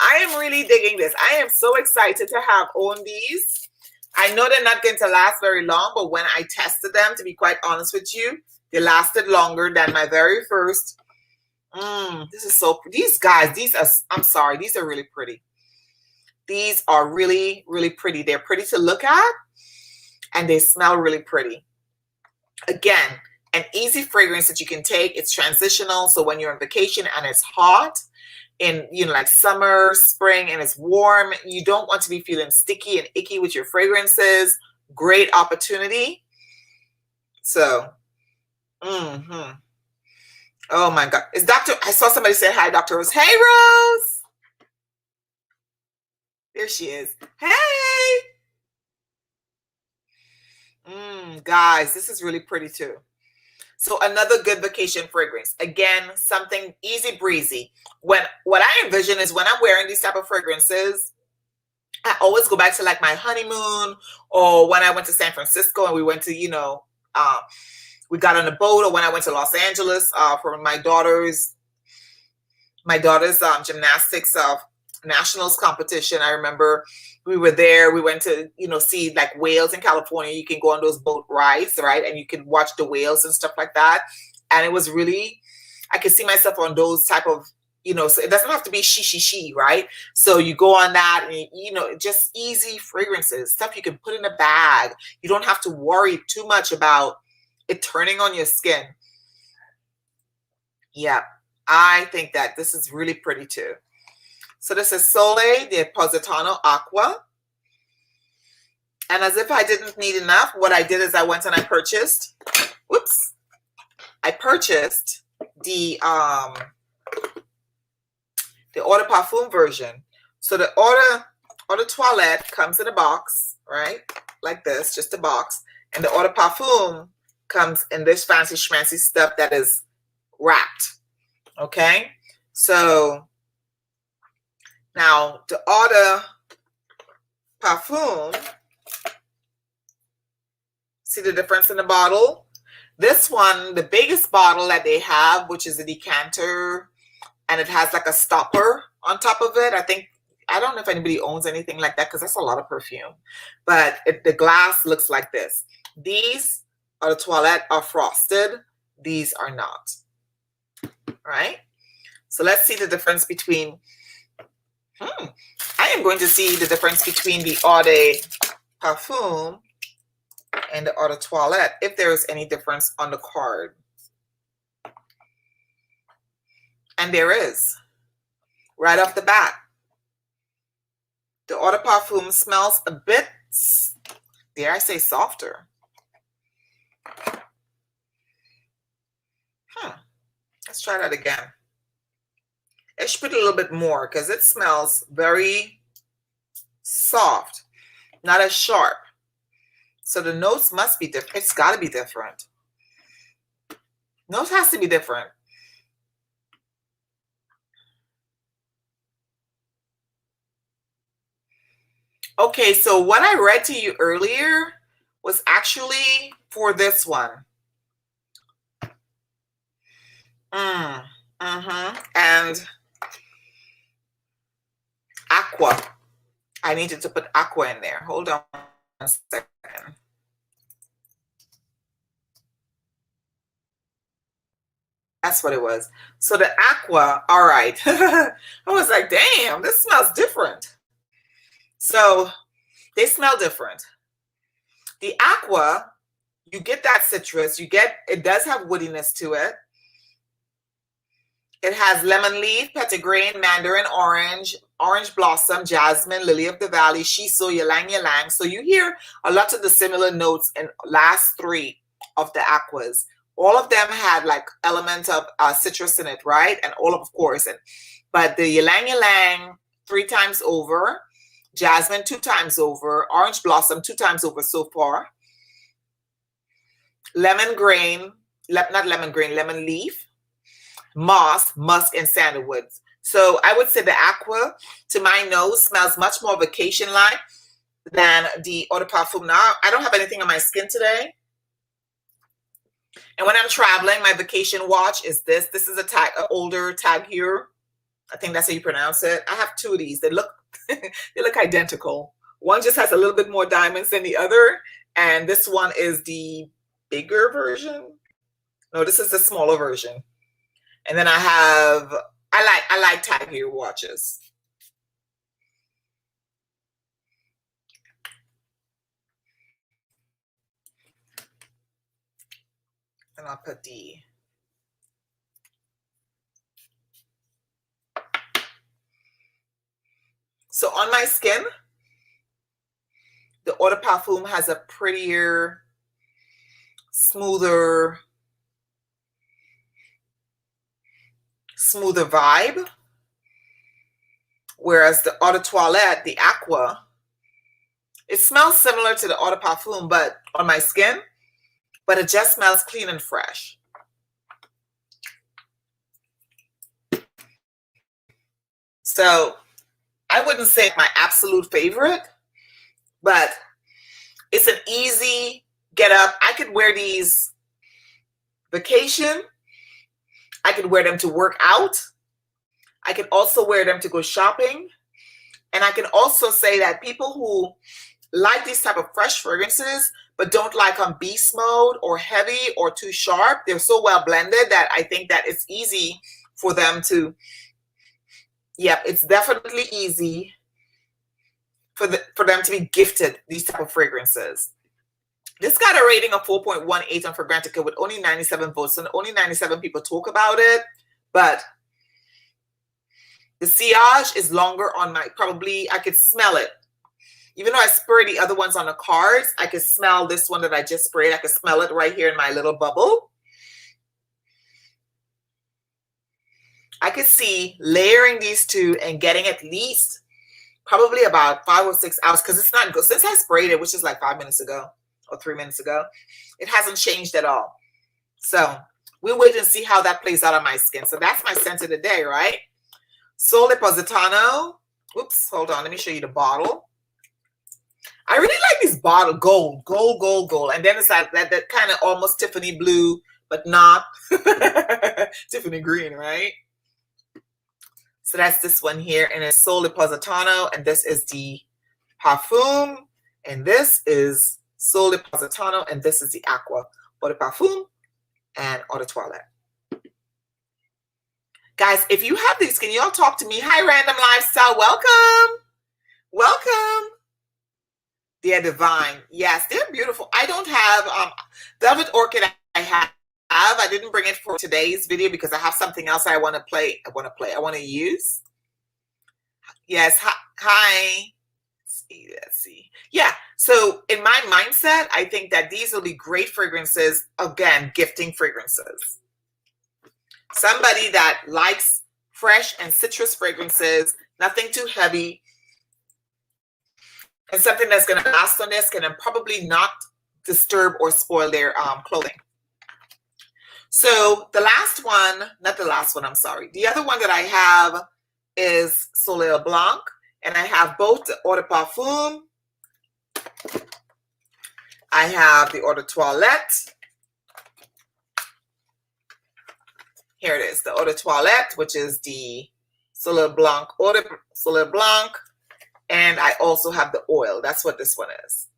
[SPEAKER 1] I am really digging this. I am so excited to have owned these. I know they're not going to last very long, but when I tested them, to be quite honest with you, they lasted longer than my very first. This is so pretty. These guys, these are, I'm sorry, these are really pretty. These are really, really pretty. They're pretty to look at, and they smell really pretty. Again, an easy fragrance that you can take. It's transitional, so when you're on vacation and it's hot, in, you know, like summer, spring, and it's warm, you don't want to be feeling sticky and icky with your fragrances. Great opportunity. So, oh my God. Is Dr. I saw somebody say hi, Dr. Rose. Hey, Rose. There she is. Hey. Guys, this is really pretty too. So another good vacation fragrance. Again, something easy breezy. What I envision is when I'm wearing these type of fragrances, I always go back to like my honeymoon, or when I went to San Francisco and we went to, you know, we got on a boat, or when I went to Los Angeles for my daughter's gymnastics nationals competition. I remember we were there. We went to, you know, see like whales in California. You can go on those boat rides, right? And you can watch the whales and stuff like that. And it was really, I could see myself on those type of, you know, so it doesn't have to be she, right? So you go on that and, you know, just easy fragrances, stuff you can put in a bag. You don't have to worry too much about it turning on your skin. Yeah, I think that this is really pretty too. So this is Soleil de Positano Aqua. And as if I didn't need enough, what I did is I went and I purchased, I purchased the Eau de Parfum version. So the Eau de Toilette comes in a box, right? Like this, just a box. And the Eau de Parfum comes in this fancy schmancy stuff that is wrapped. Okay? So now the Eau de Parfum, see the difference in the bottle? This one, the biggest bottle that they have, which is a decanter, and it has like a stopper on top of it. I don't know if anybody owns anything like that because that's a lot of perfume. But the glass looks like this. These Eau de Toilette are frosted. These are not. Right? So let's see the difference between... I am going to see the difference between the Eau de Parfum and the Eau de Toilette, if there is any difference on the card. And there is, right off the bat. The Eau de Parfum smells a bit, dare I say, softer. Let's try that again. I should put a little bit more because it smells very soft, not as sharp. So the notes must be different. It's got to be different. Notes has to be different. Okay, so what I read to you earlier was actually for this one. And aqua. I needed to put aqua in there. Hold on a second. That's what it was. So the aqua, all right. I was like, damn, this smells different. So they smell different. The aqua, you get that citrus, it does have woodiness to it. It has lemon leaf, petitgrain, mandarin orange, orange blossom, jasmine, lily of the valley, shiso, 𝐂𝐤𝐿𝐤. So you hear a lot of the similar notes in last three of the aquas. All of them had like element of citrus in it, right? And all of course, but the 𝐂𝐤𝐿𝐤 3 times over, jasmine 2 times over, orange blossom 2 times over so far. Lemon grain, not lemon grain, lemon leaf, moss, musk, and sandalwood. So I would say the aqua, to my nose, smells much more vacation-like than the eau de parfum. Now, I don't have anything on my skin today. And when I'm traveling, my vacation watch is this. This is a tag, an older tag here. I think that's how you pronounce it. I have 2 of these. They look they look identical. One just has a little bit more diamonds than the other, and this one is the bigger version. No, this is the smaller version. And then I like tag here watches. And I'll put the so on my skin, the eau de parfum has a prettier, smoother vibe, whereas the eau de toilette, the aqua, it smells similar to the eau de parfum, but on my skin, but it just smells clean and fresh. So I wouldn't say my absolute favorite, but it's an easy get up. I could wear these vacation. I could wear them to work out. I could also wear them to go shopping. And I can also say that people who like these type of fresh fragrances, but don't like them beast mode or heavy or too sharp, they're so well blended that I think that it's easy for them to, yep, it's definitely easy for them to be gifted these type of fragrances. This got a rating of 4.18 on Fragrantica with only 97 votes, and only 97 people talk about it. But the sillage is longer on my, probably I could smell it. Even though I spray the other ones on the cards, I could smell this one that I just sprayed. I could smell it right here in my little bubble. I could see layering these two and getting at least probably about 5 or 6 hours, because it's not good. Since I sprayed it, which is like 5 minutes ago or 3 minutes ago, it hasn't changed at all. So we'll wait and see how that plays out on my skin. So that's my scent of the day, right? Soleil Blanc. Oops, hold on. Let me show you the bottle. I really like this bottle, gold. And then it's like that kind of almost Tiffany blue, but not Tiffany green, right? So that's this one here, and it's Soleil Blanc, and this is the Perfume, and this is Soleil Blanc, and this is the Aqua, Eau de Parfum and Eau de Toilette. Guys, if you have these, can y'all talk to me? Hi, Random Lifestyle. Welcome. They're divine. Yes, they're beautiful. I don't have Velvet Orchid. I didn't bring it for today's video because I have something else I want to use. Yes. Hi. Let's see. Yeah. So in my mindset, I think that these will be great fragrances. Again, gifting fragrances. Somebody that likes fresh and citrus fragrances, nothing too heavy, and something that's going to last on their skin and probably not disturb or spoil their clothing. So the last one, not the last one, I'm sorry. The other one that I have is Soleil Blanc, and I have both the Eau de Parfum. I have the Eau de Toilette. Here it is, the Eau de Toilette, which is the Soleil Blanc, Soleil Blanc, and I also have the oil. That's what this one is.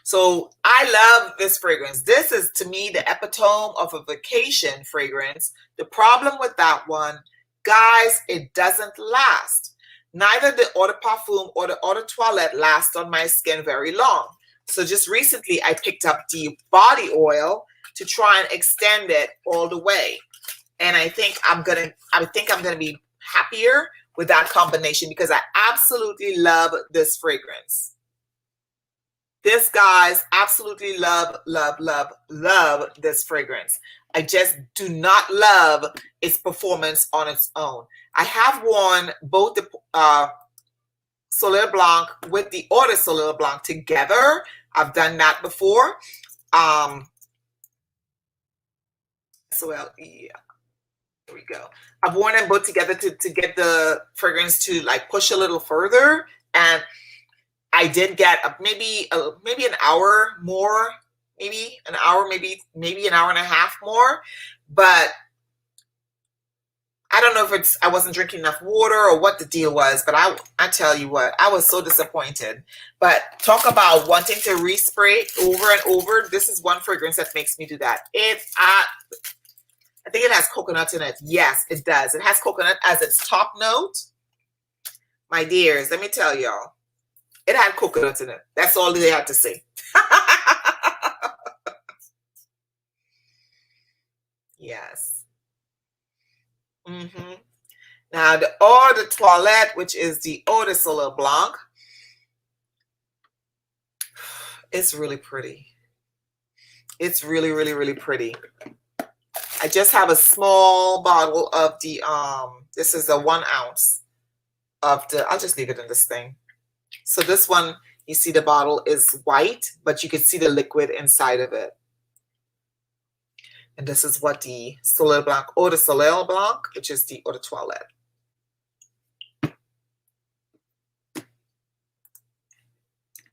[SPEAKER 1] So I love this fragrance. This is, to me, the epitome of a vacation fragrance. The problem with that one, guys, it doesn't last. Neither the Eau de Parfum or the Eau de Toilette last on my skin very long. So just recently, I picked up the body oil to try and extend it all the way. And I think I'm gonna be happier with that combination because I absolutely love this fragrance. This, guys, absolutely love this fragrance. I just do not love its performance on its own. I have worn both the Soleil Blanc with the Eau de Soleil Blanc together. I've done that before. Yeah. There we go. I've worn them both together to get the fragrance to like push a little further, and I did get maybe an hour more, maybe an hour, maybe an hour and a half more, but I don't know if it's I wasn't drinking enough water or what the deal was, but I tell you what, I was so disappointed. But talk about wanting to respray over and over. This is one fragrance that makes me do that. I think it has coconut in it. Yes, it does. It has coconut as its top note. My dears, let me tell y'all, it had coconut in it. That's all they had to say. Yes. Now the Eau de Toilette, which is the Eau de Soleil Blanc, it's really pretty. It's really, really, really pretty. I just have a small bottle of the this is a 1 ounce of the, I'll just leave it in this thing. So this one, you see the bottle is white, but you can see the liquid inside of it. And this is what the Soleil Blanc, Eau de Soleil Blanc, which is the Eau de Toilette.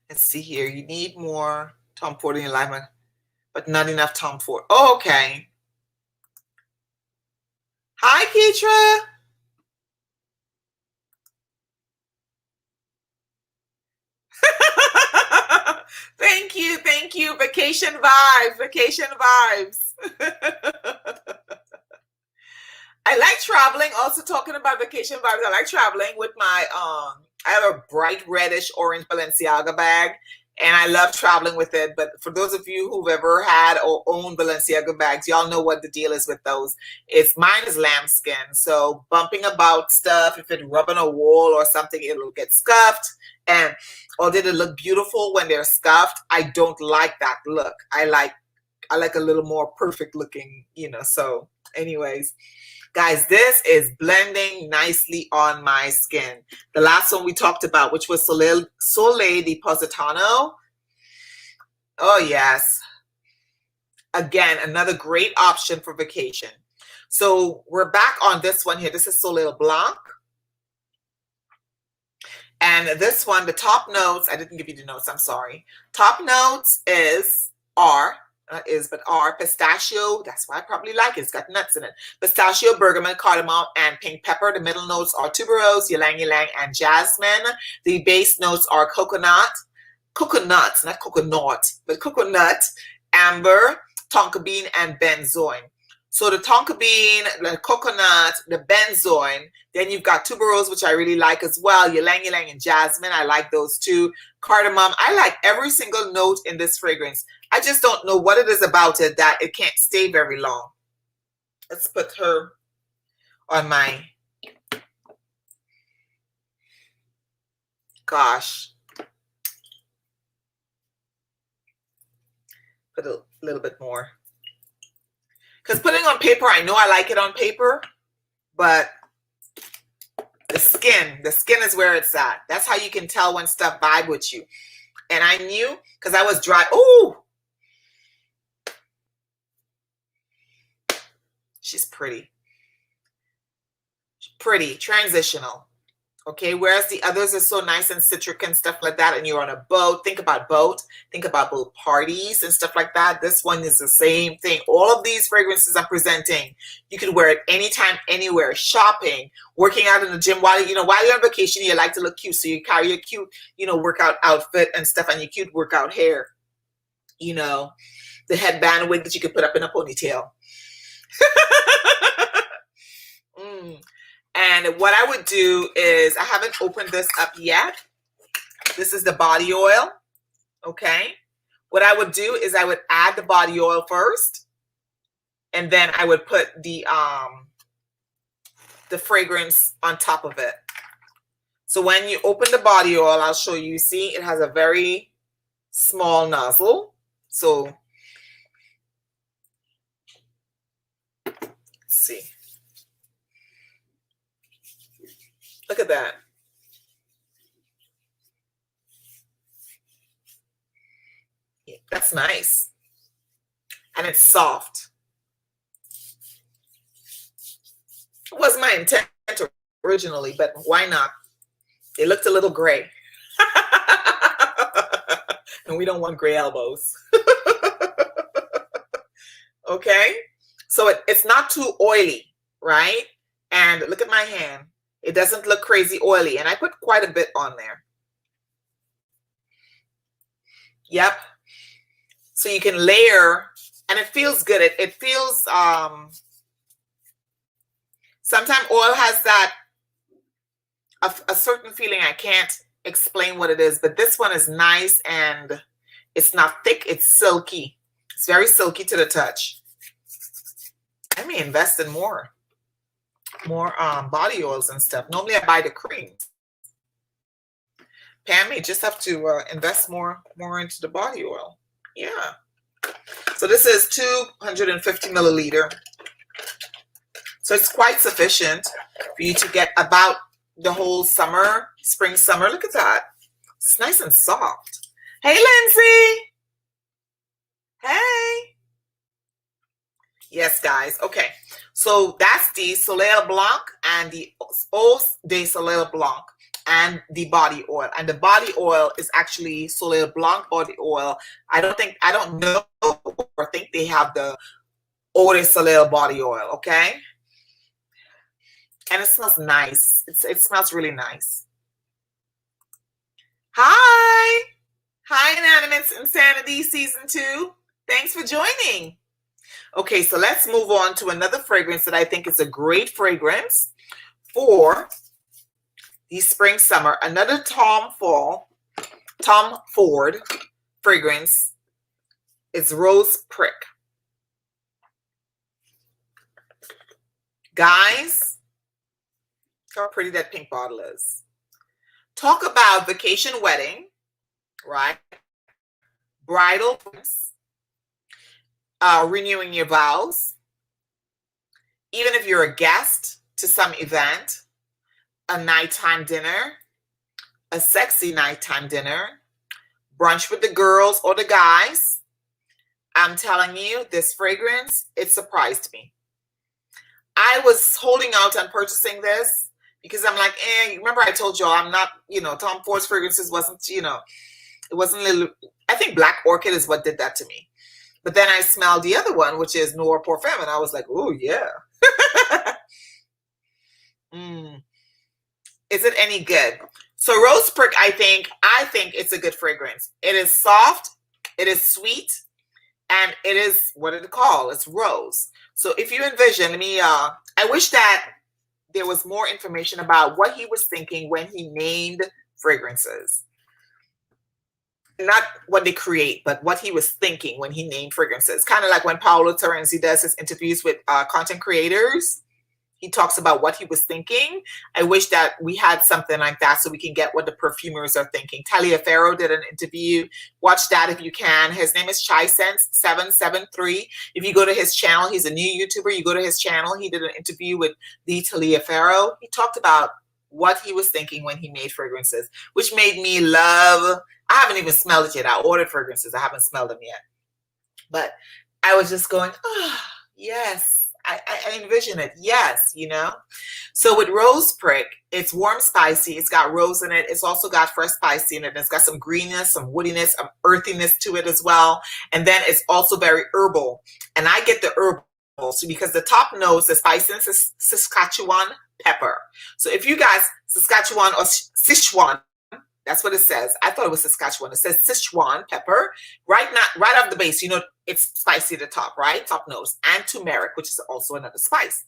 [SPEAKER 1] Let's see here. You need more Tom Ford in your life, but not enough Tom Ford. Oh, okay. Hi, Keitra. Thank you. Vacation vibes. I like traveling. Also talking about vacation vibes, I like traveling with my I have a bright reddish orange Balenciaga bag, and I love traveling with it. But for those of you who've ever had or owned Balenciaga bags, y'all know what the deal is with those. Mine is lambskin, so bumping about stuff, if it rub on a wall or something, it'll get scuffed. And although they look beautiful when they're scuffed, I don't like that look. I like a little more perfect looking, so anyways. Guys, this is blending nicely on my skin. The last one we talked about, which was Soleil di Positano. Oh, yes. Again, another great option for vacation. So we're back on this one here. This is Soleil Blanc. And this one, the top notes, I didn't give you the notes, I'm sorry. Top notes are pistachio. That's why I probably like it. It's got nuts in it. Pistachio, bergamot, cardamom, and pink pepper. The middle notes are tuberose, ylang-ylang, and jasmine. The base notes are coconut, not coconut, but coconut, amber, tonka bean, and benzoin. So the tonka bean, the coconut, the benzoin, then you've got tuberose, which I really like as well. Ylang-ylang and jasmine, I like those too. Cardamom, I like every single note in this fragrance. I just don't know what it is about it that it can't stay very long. Let's put her on my, gosh. Put a little bit more. Because putting on paper, I know I like it on paper, but the skin is where it's at. That's how you can tell when stuff vibe with you. And I knew, because I was dry. Ooh! She's pretty. Pretty, transitional. Okay, whereas the others are so nice and citric and stuff like that, and you're on a boat. Think about boat parties and stuff like that. This one is the same thing. All of these fragrances I'm presenting, you can wear it anytime, anywhere, shopping, working out in the gym. While you're on vacation, you like to look cute, so you carry your cute, workout outfit and stuff, and your cute workout hair. The headband wig that you could put up in a ponytail. And what I would do is, I haven't opened this up yet. This is the body oil. Okay. What I would do is I would add the body oil first. and then I would put the fragrance on top of it. So when you open the body oil, I'll show you, see it has a very small nozzle. So let's see. Look at that. Yeah, that's nice. And it's soft. It wasn't my intent originally, but why not? It looked a little gray. And we don't want gray elbows. Okay? So it's not too oily, right? And look at my hand. It doesn't look crazy oily. And I put quite a bit on there. Yep. So you can layer, and it feels good. It feels, sometimes oil has that, a certain feeling. I can't explain what it is, but this one is nice, and it's not thick. It's silky. It's very silky to the touch. I may invest in more body oils and stuff. Normally I buy the creams. Pam may just have to invest more into the body oil. Yeah. So this is 250 milliliter. So it's quite sufficient for you to get about the whole summer, spring, summer. Look at that. It's nice and soft. Hey, Lindsay. Hey. Yes, guys. Okay. So that's the Soleil Blanc and the Eau de Soleil Blanc and the body oil. And the body oil is actually Soleil Blanc body oil. I don't know or think they have the Eau de Soleil body oil. Okay. And it smells nice. It smells really nice. Hi. Hi, Inanimate Insanity Season 2. Thanks for joining. Okay, so let's move on to another fragrance that I think is a great fragrance for the spring, summer. Another Tom Ford fragrance is Rose Prick. Guys, how pretty that pink bottle is. Talk about vacation wedding, right? Bridal, renewing your vows. Even if you're a guest to some event, a nighttime dinner, a sexy nighttime dinner, brunch with the girls or the guys. I'm telling you, this fragrance, it surprised me. I was holding out on purchasing this because I'm like, remember I told y'all I'm not, Tom Ford's fragrances wasn't, it wasn't little, I think Black Orchid is what did that to me. But then I smelled the other one, which is Noir Parfum, and I was like, oh, yeah. Is it any good? So Rose Prick, I think it's a good fragrance. It is soft, it is sweet, and it is, what did it call? It's rose. So if you envision, I wish that there was more information about what he was thinking when he named fragrances. Not what they create, but what he was thinking when he named fragrances. Kind of like when Paolo Terenzi does his interviews with content creators. He talks about what he was thinking. I wish that we had something like that so we can get what the perfumers are thinking. Taliaferro did an interview. Watch that if you can. His name is ChaiSense773. If you go to his channel, he's a new YouTuber. You go to his channel. He did an interview with the Taliaferro. He talked about what he was thinking when he made fragrances, which made me love. I haven't even smelled it yet. I ordered fragrances. I haven't smelled them yet. But I was just going, oh, yes. I envision it. Yes, So with Rose Prick, it's warm, spicy. It's got rose in it. It's also got fresh spicy in it. It's got some greenness, some woodiness, some earthiness to it as well. And then it's also very herbal. And I get the herbal. So because the top notes, the spiciness is Saskatchewan pepper. So if you guys, Saskatchewan or Sichuan, that's what it says. I thought it was Saskatchewan. It says Sichuan pepper. Right off the base, it's spicy at the top, right? Top nose. And turmeric, which is also another spice.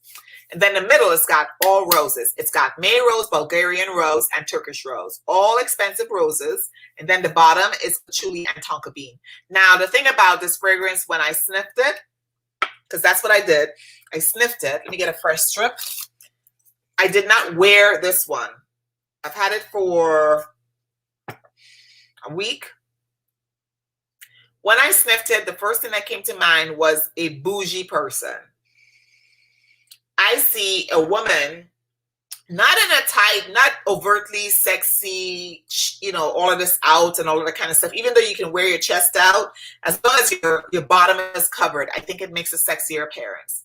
[SPEAKER 1] And then the middle, it's got all roses. It's got May rose, Bulgarian rose, and Turkish rose. All expensive roses. And then the bottom is patchouli and tonka bean. Now, the thing about this fragrance, when I sniffed it, because that's what I did. I sniffed it. Let me get a fresh strip. I did not wear this one. I've had it for a week. When I sniffed it, the first thing that came to mind was a bougie person. I see a woman, not in a tight, not overtly sexy, you know, all of this out and all of that kind of stuff. Even though you can wear your chest out, as long as your bottom is covered, I think it makes a sexier appearance.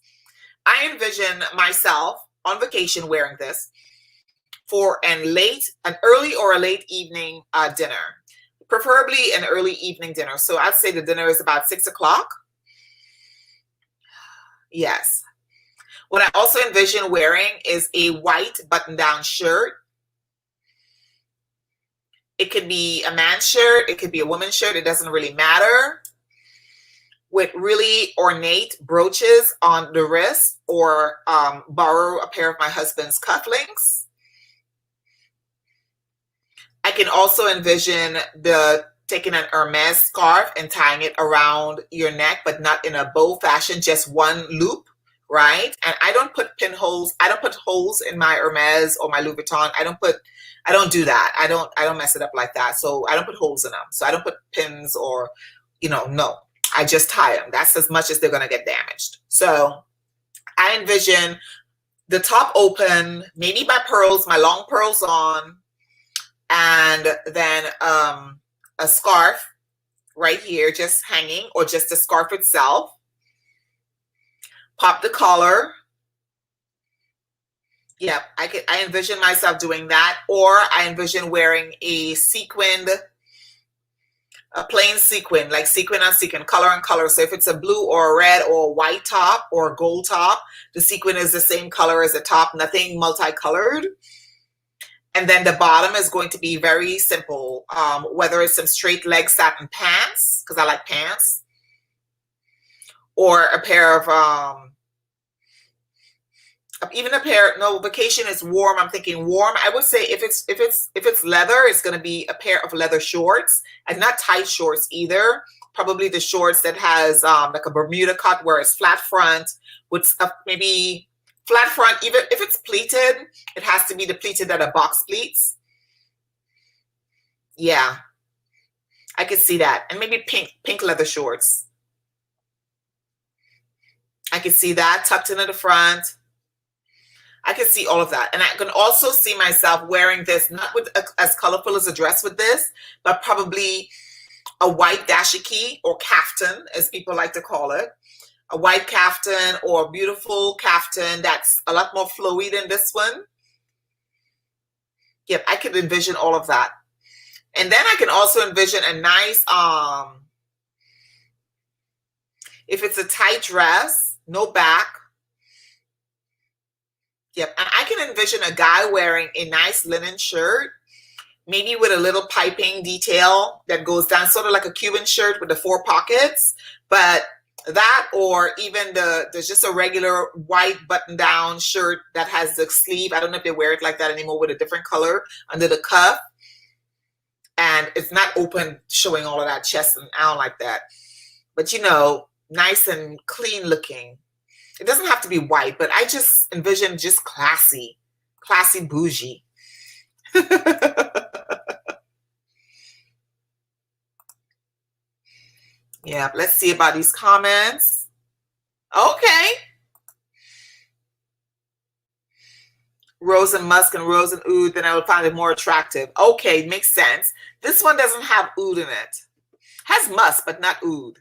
[SPEAKER 1] I envision myself on vacation wearing this for an early or a late evening dinner, preferably an early evening dinner. So I'd say the dinner is about 6 o'clock. Yes. What I also envision wearing is a white button-down shirt. It could be a man's shirt. It could be a woman's shirt. It doesn't really matter. With really ornate brooches on the wrist, or borrow a pair of my husband's cufflinks. I can also envision taking an Hermes scarf and tying it around your neck, but not in a bow fashion, just one loop. Right? And I don't put pinholes. I don't put holes in my Hermes or my Louis Vuitton. I don't do that. I don't mess it up like that. So I don't put holes in them. So I don't put pins or, you know, no, I just tie them. That's as much as they're going to get damaged. So I envision the top open, maybe my pearls, my long pearls on, and then a scarf right here, just hanging, or just the scarf itself. Pop the collar. Yep, I envision myself doing that. Or I envision wearing a plain sequin, like sequin on sequin, color on color. So if it's a blue or a red or a white top or a gold top, the sequin is the same color as the top, nothing multicolored. And then the bottom is going to be very simple, whether it's some straight leg satin pants, because I like pants, or a pair of even a pair. No, vacation is warm. I'm thinking warm. I would say if it's leather, it's going to be a pair of leather shorts, and not tight shorts either. Probably the shorts that has like a Bermuda cut, where it's flat front with maybe flat front. Even if it's pleated, it has to be the pleated that are box pleats. Yeah, I could see that. And maybe pink leather shorts. I can see that tucked into the front. I can see all of that. And I can also see myself wearing this, not with as colorful as a dress with this, but probably a white dashiki, or kaftan, as people like to call it. A white kaftan or a beautiful kaftan that's a lot more flowy than this one. Yep, I could envision all of that. And then I can also envision a nice, if it's a tight dress, no back. Yep, and I can envision a guy wearing a nice linen shirt, maybe with a little piping detail that goes down, sort of like a Cuban shirt with the 4 pockets. But that, or even there's just a regular white button-down shirt that has the sleeve. I don't know if they wear it like that anymore, with a different color under the cuff. And it's not open, showing all of that chest and out like that. But, you know, nice and clean looking. It doesn't have to be white, but I just envision just classy bougie. Yeah, let's see about these comments. Okay. Rose and musk and rose and oud, then I would find it more attractive. Okay, makes sense. This one doesn't have oud in it. Has musk, but not oud.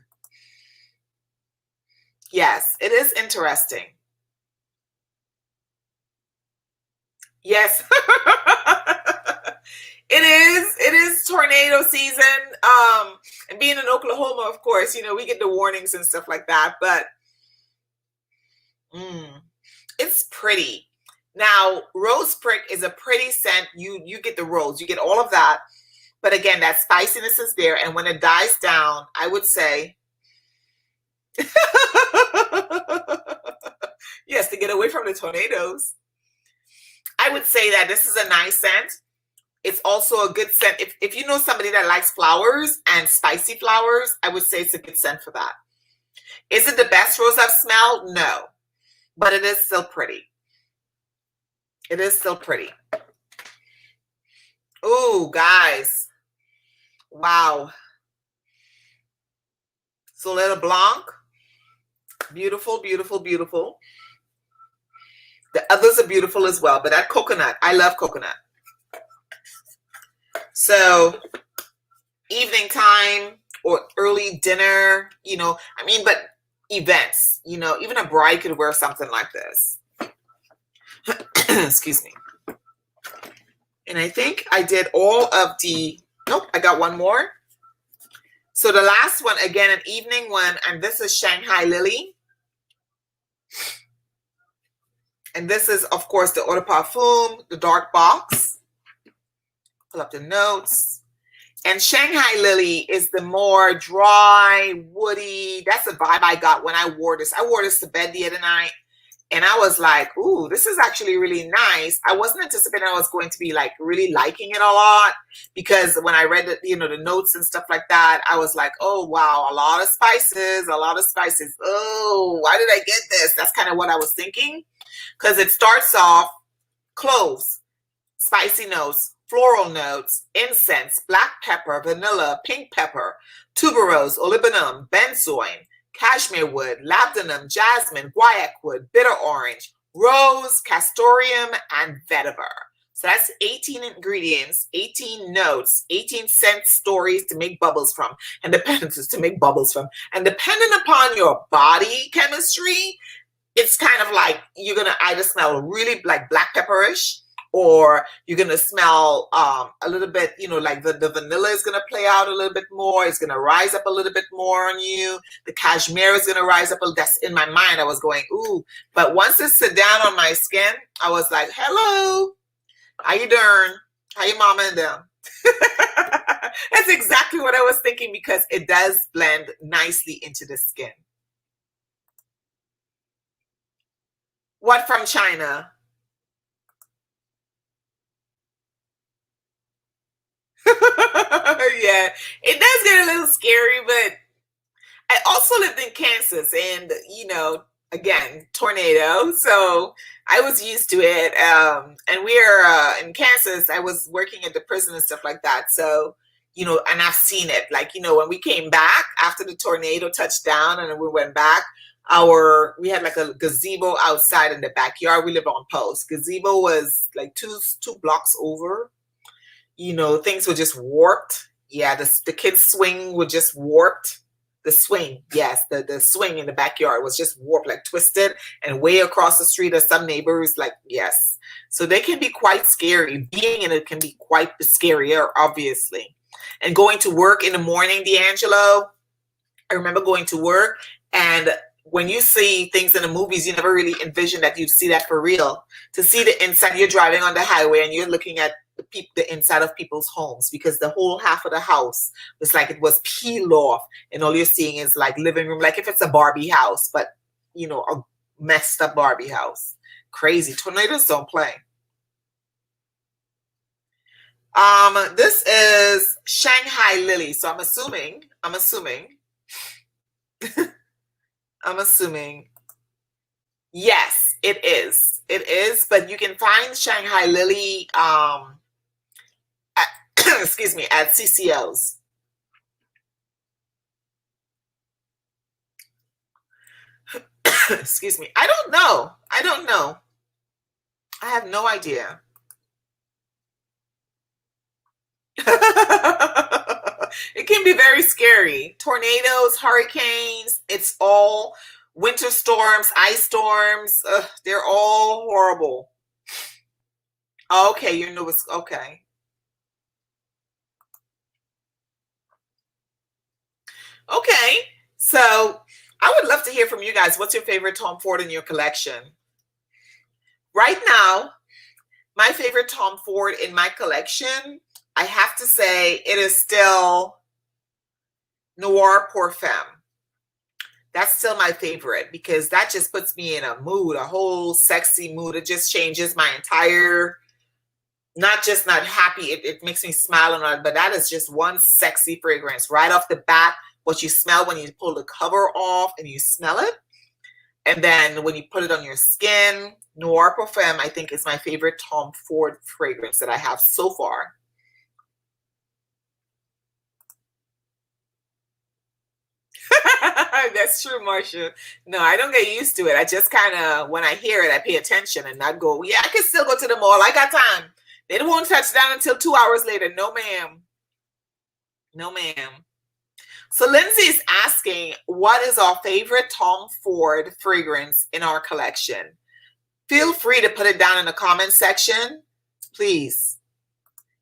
[SPEAKER 1] Yes, it is interesting. Yes. It is tornado season. And being in Oklahoma, of course, you know, we get the warnings and stuff like that, but it's pretty. Now, rose prick is a pretty scent. You get the rose, you get all of that. But again, that spiciness is there. And when it dies down, I would say, yes, to get away from the tornadoes, I would say that this is a nice scent. It's also a good scent. If you know somebody that likes flowers and spicy flowers, I would say it's a good scent for that. Is it the best rose I've smelled? No, but it is still pretty. It is still pretty. Oh, guys. Wow. Soleil Blanc. Beautiful, beautiful, beautiful. The others are beautiful as well, but that coconut, I love coconut. So evening time or early dinner, you know, I mean, but events, you know, even a bride could wear something like this. Excuse me. And I think I did all of the, nope, I got one more. So the last one, again, an evening one, and this is Shanghai Lily. And this is, of course, the Eau de Parfum, the dark box. Pull up the notes. And Shanghai Lily is the more dry, woody. That's the vibe I got when I wore this. I wore this to bed the other night. And I was like, ooh, this is actually really nice. I wasn't anticipating I was going to be like really liking it a lot, because when I read the, you know, the notes and stuff like that, I was like, oh, wow, a lot of spices, a lot of spices. Oh, why did I get this? That's kind of what I was thinking, because it starts off cloves, spicy notes, floral notes, incense, black pepper, vanilla, pink pepper, tuberose, olibanum, benzoin, cashmere wood, labdanum, jasmine, guaiac wood, bitter orange, rose, castoreum, and vetiver. So that's 18 ingredients, 18 notes, 18 scent stories to make bubbles from, and dependence to make bubbles from. And depending upon your body chemistry, it's kind of like you're gonna either smell really like black pepperish, or you're going to smell a little bit, you know, like the vanilla is going to play out a little bit more. It's going to rise up a little bit more on you. The cashmere is going to rise up. That's in my mind. I was going, ooh. But once it sit down on my skin, I was like, hello, how you doing? How your mama and them? That's exactly what I was thinking, because it does blend nicely into the skin. What from China? Yeah, it does get a little scary, but I also lived in Kansas, and you know, again, tornado, so I was used to it. And we're in Kansas. I was working at the prison and stuff like that, so you know, and I've seen it. Like, you know, when we came back after the tornado touched down, and we went back, we had like a gazebo outside in the backyard. We lived on post. Gazebo was like two blocks over. You know, things were just warped. Yeah, the kids' swing was just warped. The swing, yes, the swing in the backyard was just warped, like twisted, and way across the street are some neighbors, like, yes. So they can be quite scary. Being in it can be quite scarier, obviously. And going to work in the morning, D'Angelo, I remember going to work, and when you see things in the movies, you never really envision that you'd see that for real. To see the inside, you're driving on the highway and you're looking at the inside of people's homes, because the whole half of the house was like it was peeled off, and all you're seeing is like living room, like if it's a Barbie house, but you know, a messed up Barbie house. Crazy. Tornadoes don't play. This is Shanghai Lily, so I'm assuming yes, it is, but you can find Shanghai Lily excuse me, at CCOs. Excuse me. I don't know. I have no idea. It can be very scary. Tornadoes, hurricanes, it's all winter storms, ice storms. They're all horrible. Okay, you know it's okay. Okay, so I would love to hear from you guys. What's your favorite Tom Ford in your collection? Right now, my favorite Tom Ford in my collection, I have to say, it is still Noir Parfum. That's still my favorite, because that just puts me in a mood, a whole sexy mood. It just changes my entire, not happy, it makes me smile and all, but that is just one sexy fragrance right off the bat. what you smell when you pull the cover off and you smell it. And then when you put it on your skin, Noir Parfum, I think, is my favorite Tom Ford fragrance that I have so far. That's true, Marcia. No, I don't get used to it. I just kind of, when I hear it, I pay attention and not go, yeah, I can still go to the mall. I got time. They won't touch down until 2 hours later. No, ma'am. No, ma'am. So Lindsay is asking, what is our favorite Tom Ford fragrance in our collection? Feel free to put it down in the comment section, please.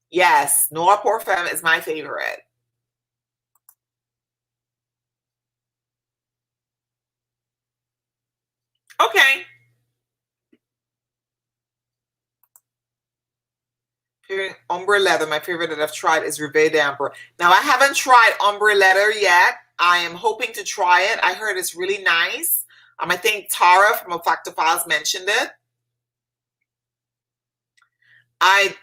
[SPEAKER 1] Yes, Noir Parfum is my favorite. Okay. Ombre Leather, my favorite that I've tried is Rivet d'Ambre. Now, I haven't tried Ombre Leather yet. I am hoping to try it. I heard it's really nice. I think Tara from Olfactophiles mentioned it. I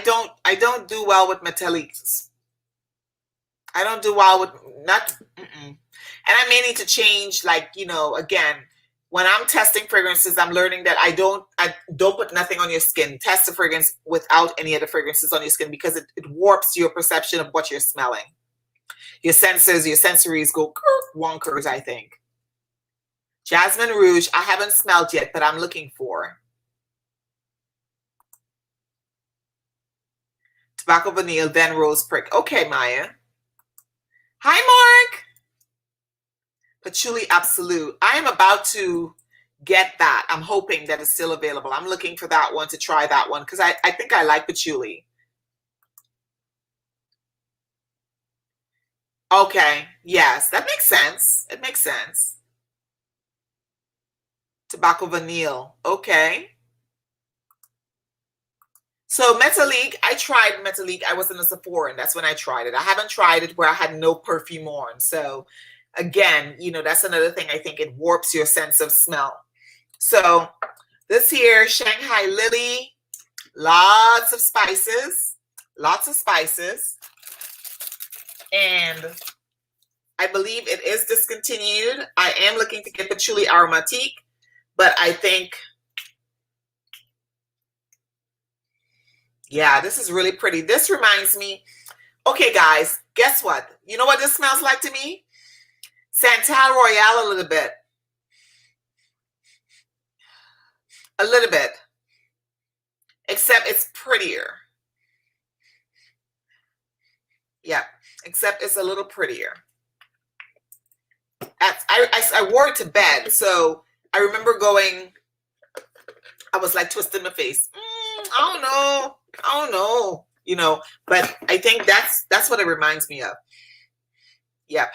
[SPEAKER 1] don't do well with metallics. I don't do well with and I may need to change, like, you know, again, when I'm testing fragrances, I'm learning that I don't put nothing on your skin. Test the fragrance without any other fragrances on your skin, because it warps your perception of what you're smelling. Your senses, your sensories go wonkers, I think. Jasmine Rouge, I haven't smelled yet, but I'm looking for. Tobacco Vanille, then Rose Prick. Okay, Maya. Hi, Mark. Patchouli Absolute. I am about to get that. I'm hoping that it's still available. I'm looking for that one, to try that one, because I think I like patchouli. Okay. Yes, that makes sense. It makes sense. Tobacco Vanille. Okay. So Metallique, I tried Metallique. I was in a Sephora, and that's when I tried it. I haven't tried it where I had no perfume on. So again, you know, that's another thing. I think it warps your sense of smell. So this here, Shanghai Lily, lots of spices, and I believe it is discontinued. I am looking to get Patchouli Aromatique, but I think, yeah, this is really pretty. This reminds me, okay, guys, guess what? You know what this smells like to me? Santal Royale a little bit. A little bit. Except it's prettier. Yeah, except it's a little prettier. I wore it to bed, so I remember going, I was like twisting my face. I don't know, you know, but I think that's what it reminds me of. Yep.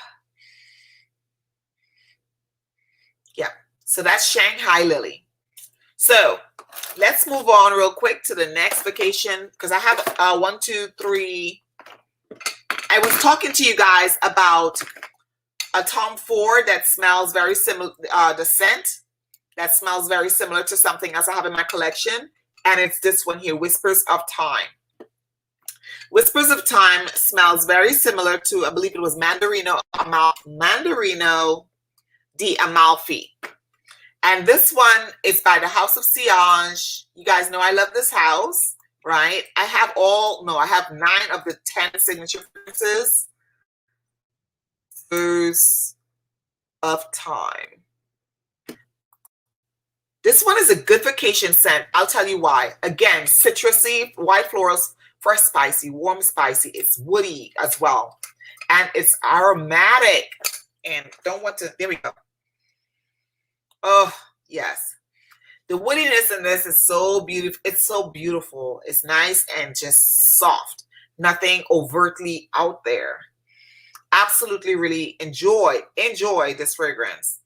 [SPEAKER 1] Yep. So that's Shanghai Lily. So let's move on real quick to the next vacation, because I have 1, 2, 3. I was talking to you guys about a Tom Ford that smells very similar, the scent that smells very similar to something else I have in my collection, and it's this one here, Whispers of Time. Whispers of Time smells very similar to, I believe it was Mandarino di Amalfi. And this one is by the House of Sillage. You guys know I love this house, right? I have 9 of the 10 signature fragrances. Whispers of Time. This one is a good vacation scent. I'll tell you why. Again, citrusy, white florals, fresh spicy, warm spicy. It's woody as well. And it's aromatic. And there we go. Oh, yes. The woodiness in this is so beautiful. It's so beautiful. It's nice and just soft. Nothing overtly out there. Absolutely really enjoy this fragrance.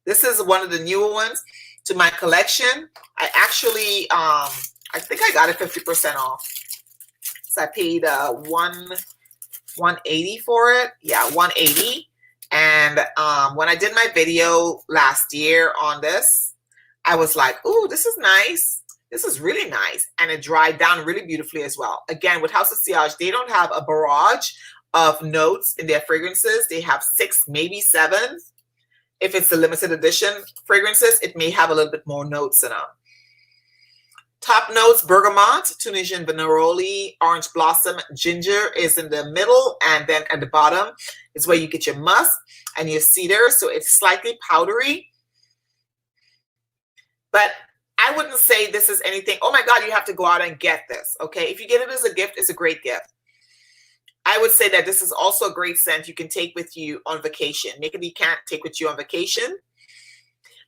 [SPEAKER 1] This is one of the newer ones to my collection. I actually, I think I got it 50% off. So I paid $180 for it. Yeah, $180. And when I did my video last year on this, I was like, ooh, this is nice. This is really nice. And it dried down really beautifully as well. Again, with House of Sillage, they don't have a barrage of notes in their fragrances. They have 6, maybe 7. If it's the limited edition fragrances, it may have a little bit more notes in them. Top notes: bergamot, Tunisian neroli, orange blossom, ginger is in the middle, and then at the bottom is where you get your musk and your cedar. So it's slightly powdery, but I wouldn't say this is anything, oh my God, you have to go out and get this. Okay, if you get it as a gift, it's a great gift. I would say that this is also a great scent you can take with you on vacation. Maybe you can't take with you on vacation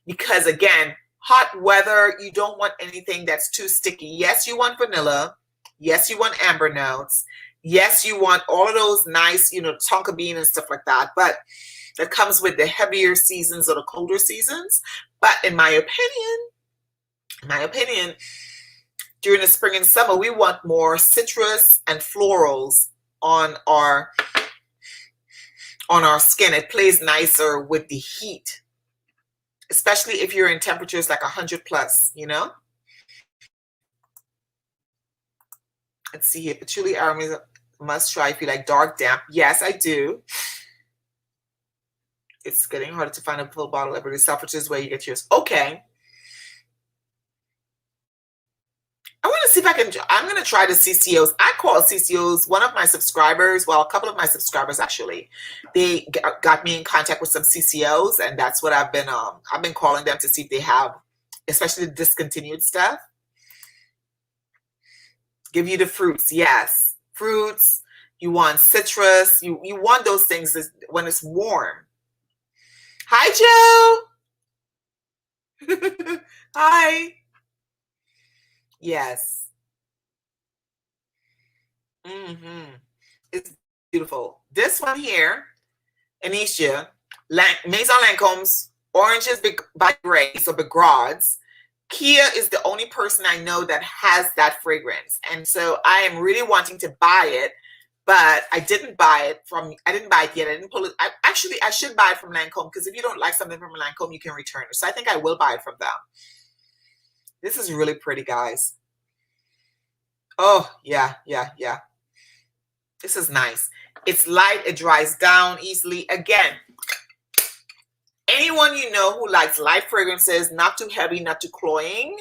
[SPEAKER 1] because, again, hot weather, you don't want anything that's too sticky. Yes, you want vanilla. Yes, you want amber notes. Yes, you want all of those nice, tonka bean and stuff like that. But that comes with the heavier seasons or the colder seasons. But in my opinion, during the spring and summer, we want more citrus and florals on our skin. It plays nicer with the heat, especially if you're in temperatures like 100 plus, Let's see here. Patchouli aroma is a must try if you like dark damp. Yes, I do. It's getting harder to find a full bottle every yourself, which is where you get yours. Okay. I want to see if I'm going to try the CCOs. I call CCOs one of my subscribers. Well, a couple of my subscribers, actually, they got me in contact with some CCOs, and that's what I've been calling them to see if they have, especially the discontinued stuff. Give you the fruits. Yes. Fruits. You want citrus. You want those things when it's warm. Hi, Joe. Hi. Yes. It's beautiful. This one here, Anisha, Maison Lancome's Oranges by Grey, so Begrades. Kia is the only person I know that has that fragrance. And so I am really wanting to buy it, but I didn't buy it yet. I didn't pull it. I should buy it from Lancome, because if you don't like something from Lancome, you can return it. So I think I will buy it from them. This is really pretty, guys. Oh, yeah. This is nice. It's light. It dries down easily. Again, anyone you know who likes light fragrances, not too heavy, not too cloying,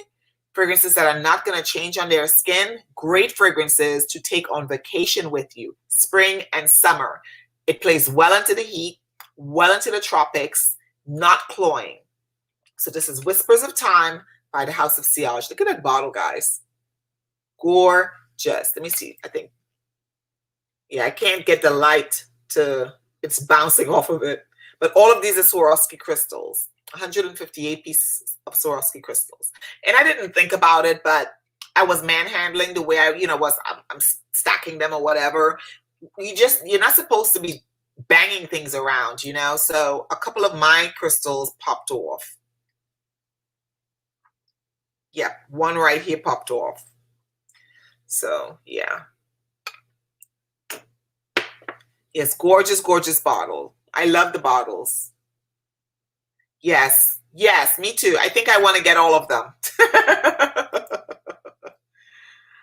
[SPEAKER 1] fragrances that are not going to change on their skin, great fragrances to take on vacation with you, spring and summer. It plays well into the heat, well into the tropics, not cloying. So this is Whispers of Time by the House of Sillage. Look at that bottle, guys. Gorgeous. Let me see. I think, yeah, I can't get the light to, it's bouncing off of it. But all of these are Swarovski crystals, 158 pieces of Swarovski crystals. And I didn't think about it, but I was manhandling the way I'm stacking them or whatever. You're not supposed to be banging things around, So a couple of my crystals popped off. Yeah, one right here popped off. So, yeah. Yes, gorgeous, gorgeous bottle. I love the bottles. Yes, me too. I think I want to get all of them.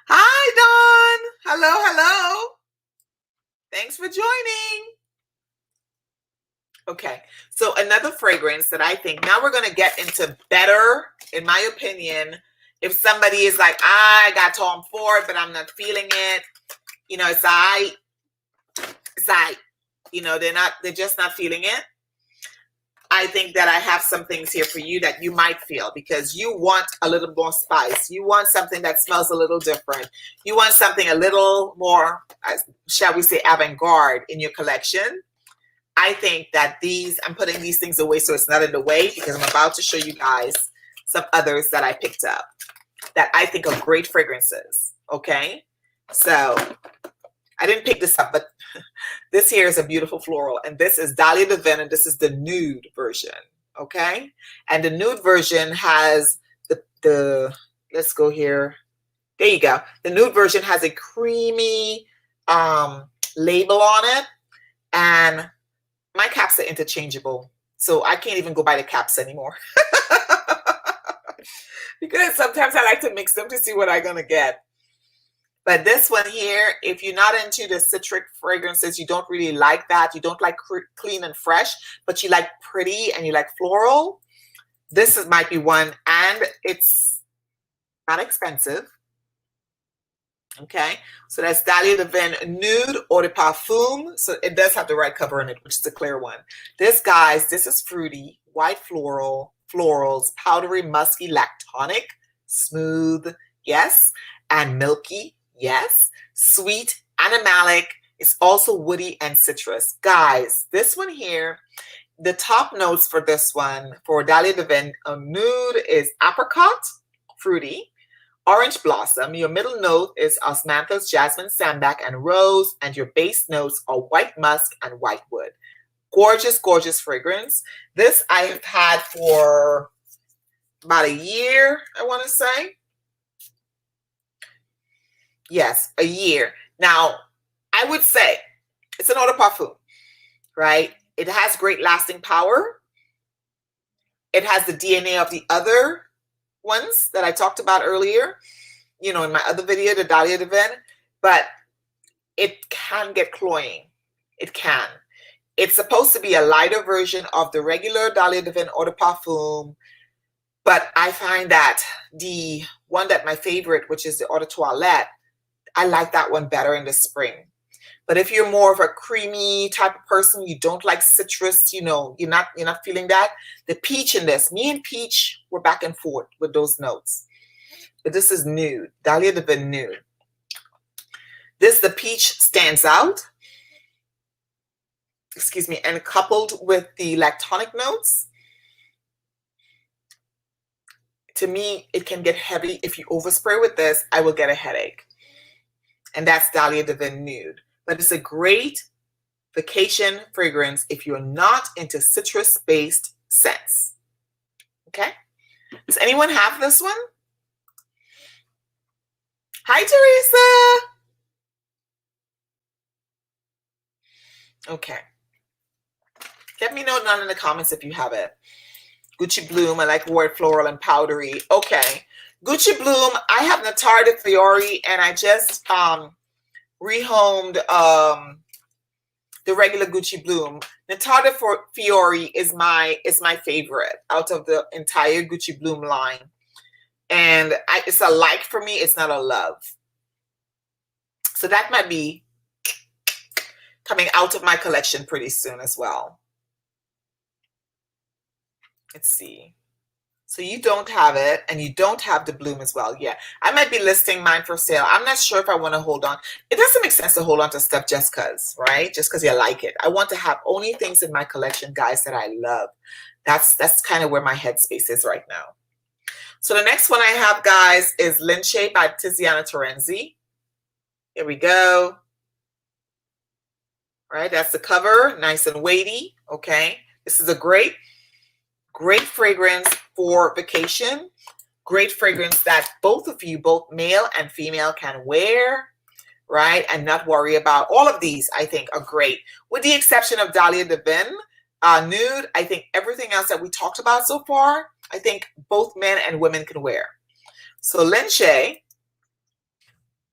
[SPEAKER 1] Hi, Dawn. Hello. Thanks for joining. Okay, so another fragrance that I think, now we're going to get into better, in my opinion, if somebody is like, I got Tom Ford, but I'm not feeling it. It's they're just not feeling it. I think that I have some things here for you that you might feel, because you want a little more spice. You want something that smells a little different. You want something a little more, shall we say, avant-garde in your collection. I think that I'm putting these things away so it's not in the way, because I'm about to show you guys some others that I picked up that I think are great fragrances. Okay, so I didn't pick this up, but this here is a beautiful floral, and this is Dahlia Divine, and this is the nude version. Okay, and the nude version has the let's go here. There you go. The nude version has a creamy label on it, and my caps are interchangeable, so I can't even go by the caps anymore. Because sometimes I like to mix them to see what I'm going to get. But this one here, if you're not into the citric fragrances, you don't really like that. You don't like clean and fresh, but you like pretty and you like floral. This might be one, and it's not expensive. Okay, so that's Dahlia Divin Nude Eau de Parfum. So it does have the right cover in it, which is a clear one. This, guys, this is fruity, white florals, powdery, musky, lactonic, smooth, yes, and milky, yes, sweet, animalic. It's also woody and citrus. Guys, this one here, the top notes for this one, for Dahlia Divin Nude, is apricot, fruity, orange blossom. Your middle note is osmanthus, jasmine, sambac, and rose, and your base notes are white musk and white wood. Gorgeous, gorgeous fragrance. This I have had for about a year, I want to say. Yes, a year. Now, I would say it's an eau de parfum, right? It has great lasting power. It has the DNA of the other ones that I talked about earlier, you know, in my other video, the Dahlia Divin, but it can get cloying. It can. It's supposed to be a lighter version of the regular Dahlia Divin Eau de Parfum, but I find that the one that my favorite, which is the Eau de Toilette, I like that one better in the spring. But if you're more of a creamy type of person, you don't like citrus, you know, you're not feeling that. The peach in this, me and peach were back and forth with those notes. But this is nude, Dahlia Divin Nude. The peach stands out. Excuse me, and coupled with the lactonic notes, to me, it can get heavy. If you overspray with this, I will get a headache. And that's Dahlia Divin Nude. But it's a great vacation fragrance if you're not into citrus-based scents. Okay? Does anyone have this one? Hi, Teresa. Okay. Let me know down in the comments if you have it. Gucci Bloom, I like word floral and powdery. Okay. Gucci Bloom, I have Natar de Fiori, and I just rehomed the regular Gucci Bloom. Natar de Fiori is my favorite out of the entire Gucci Bloom line. And it's a like for me, it's not a love. So that might be coming out of my collection pretty soon as well. Let's see. So you don't have it, and you don't have the Bloom as well. Yeah, I might be listing mine for sale. I'm not sure if I want to hold on. It doesn't make sense to hold on to stuff just because, right? Just because you like it. I want to have only things in my collection, guys, that I love. That's kind of where my headspace is right now. So the next one I have, guys, is Lince by Tiziana Terenzi. Here we go. All right, that's the cover. Nice and weighty. Okay, this is a great fragrance for vacation. Great fragrance that both of you, both male and female, can wear, right? And not worry about. All of these, I think, are great. With the exception of Dahlia Divin Nude, I think everything else that we talked about so far, I think both men and women can wear. So Lince,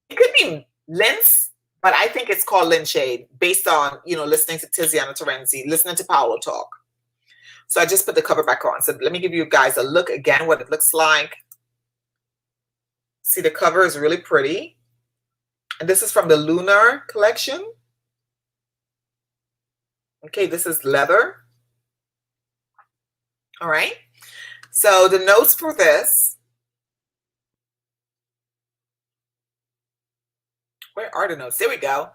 [SPEAKER 1] it could be Lince, but I think it's called Lince based on, you know, listening to Tiziana Terenzi, listening to Paolo talk. So I just put the cover back on. So let me give you guys a look again, what it looks like. See, the cover is really pretty. And this is from the Lunar collection. Okay, this is leather. All right. So the notes for this. Where are the notes? There we go.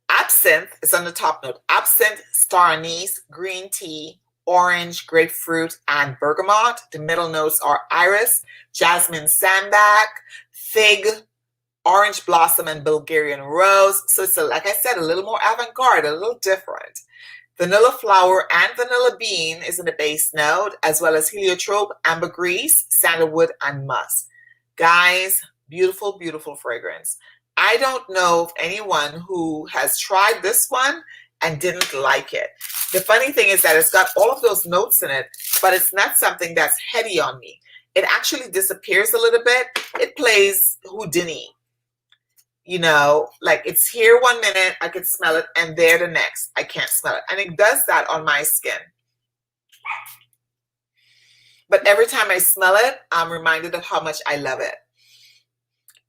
[SPEAKER 1] Absinthe is on the top note. Absinthe, star anise, green tea, orange, grapefruit, and bergamot. The middle notes are iris, jasmine, sambac, fig, orange blossom, and Bulgarian rose. So it's, like I said, a little more avant-garde, a little different. Vanilla flower and vanilla bean is in the base note, as well as heliotrope, ambergris, sandalwood, and musk. Guys, beautiful, beautiful fragrance. I don't know of anyone who has tried this one and didn't like it. The funny thing is that it's got all of those notes in it, but it's not something that's heady on me. It actually disappears a little bit. It plays Houdini. You know, like it's here 1 minute, I can smell it, and there the next, I can't smell it. And it does that on my skin. But every time I smell it, I'm reminded of how much I love it.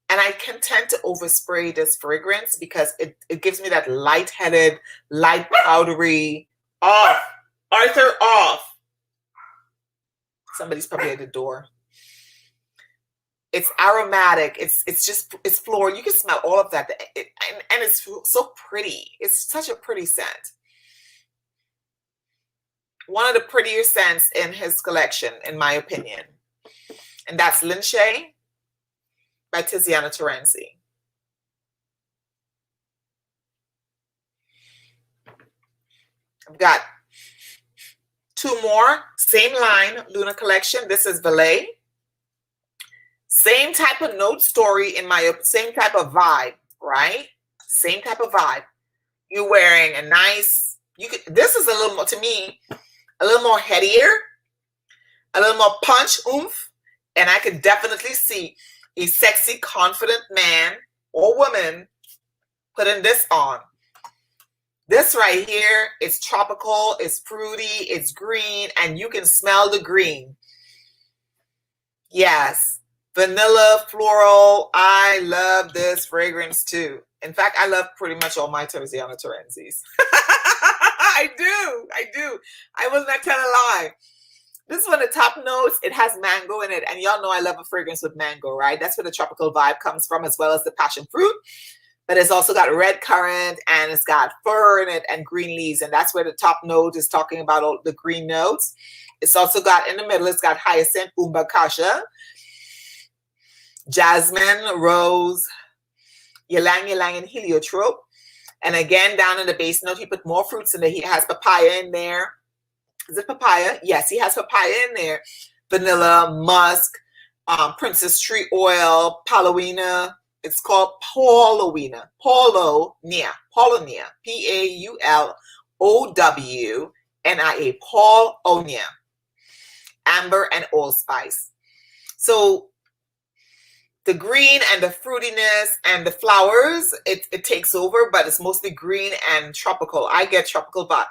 [SPEAKER 1] And I can tend to overspray this fragrance because it gives me that light-headed, light powdery, off. Arthur, off. Somebody's probably at the door. It's aromatic. It's floral. You can smell all of that. And it's so pretty. It's such a pretty scent. One of the prettier scents in his collection, in my opinion. And that's Linche by Tiziana Terenzi. I've got 2 more. Same line, Luna collection. This is Valet. Same type of note story in my, same type of vibe, right? Same type of vibe. You're wearing a nice, this is a little more, to me, a little more headier, a little more punch, oomph. And I could definitely see a sexy, confident man or woman putting this on. This right here is tropical, it's fruity, it's green, and you can smell the green. Yes. Vanilla, floral. I love this fragrance too. In fact, I love pretty much all my Tiziana Terenzis. I do. I will not tell a lie. This is one of the top notes. It has mango in it. And y'all know I love a fragrance with mango, right? That's where the tropical vibe comes from, as well as the passion fruit. But it's also got red currant, and it's got fir in it and green leaves. And that's where the top note is talking about all the green notes. It's also got, in the middle, it's got hyacinth, umba, kasha, jasmine, rose, ylang-ylang, and heliotrope. And again, down in the base note, he put more fruits in there. He has papaya in there. Is it papaya? Yes, he has papaya in there. Vanilla, musk, princess tree oil, paulownia. It's called paulownia. Paulownia. Paulownia. Paulownia. Paulownia. Amber and allspice. So the green and the fruitiness and the flowers, it takes over, but it's mostly green and tropical. I get tropical vibe.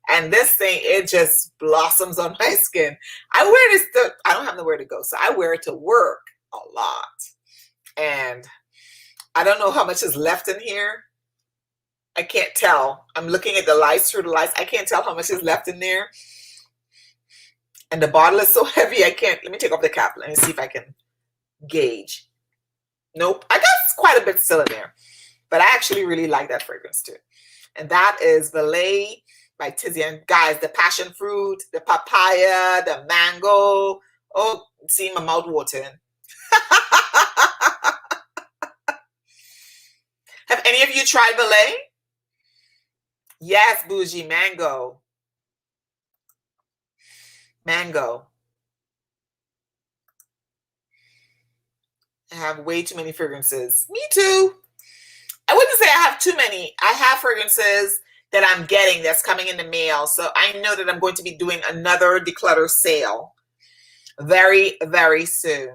[SPEAKER 1] And this thing, it just blossoms on my skin. I wear this, I don't have nowhere to go, so I wear it to work a lot. And I don't know how much is left in here. I can't tell. I'm looking at the lights, through the lights. I can't tell how much is left in there. And the bottle is so heavy, I can't. Let me take off the cap. Let me see if I can gauge. Nope. I got quite a bit still in there. But I actually really like that fragrance too. And that is Valet by Tiziana. Guys, the passion fruit, the papaya, the mango. Oh, see my mouth watering. Have any of you tried Valet? Yes, bougie, mango. Mango. I have way too many fragrances. Me too. I wouldn't say I have too many. I have fragrances that I'm getting that's coming in the mail. So I know that I'm going to be doing another declutter sale very, very soon.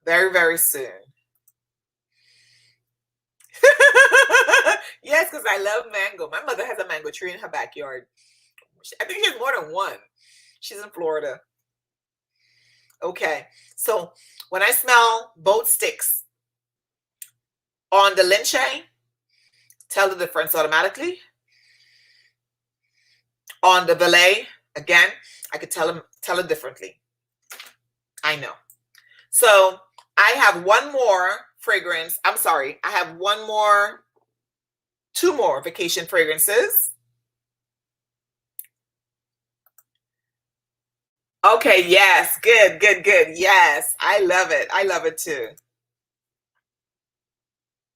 [SPEAKER 1] Very, very soon. Yes, because I love mango. My mother has a mango tree in her backyard. I think she has more than one. She's in Florida. Okay, so when I smell both sticks on the Linche, tell the difference automatically. On the Valet, again, I could tell it differently. I know. So I have one more fragrance. I'm sorry. I have two more vacation fragrances. Okay, yes, good. Yes, I love it. I love it too.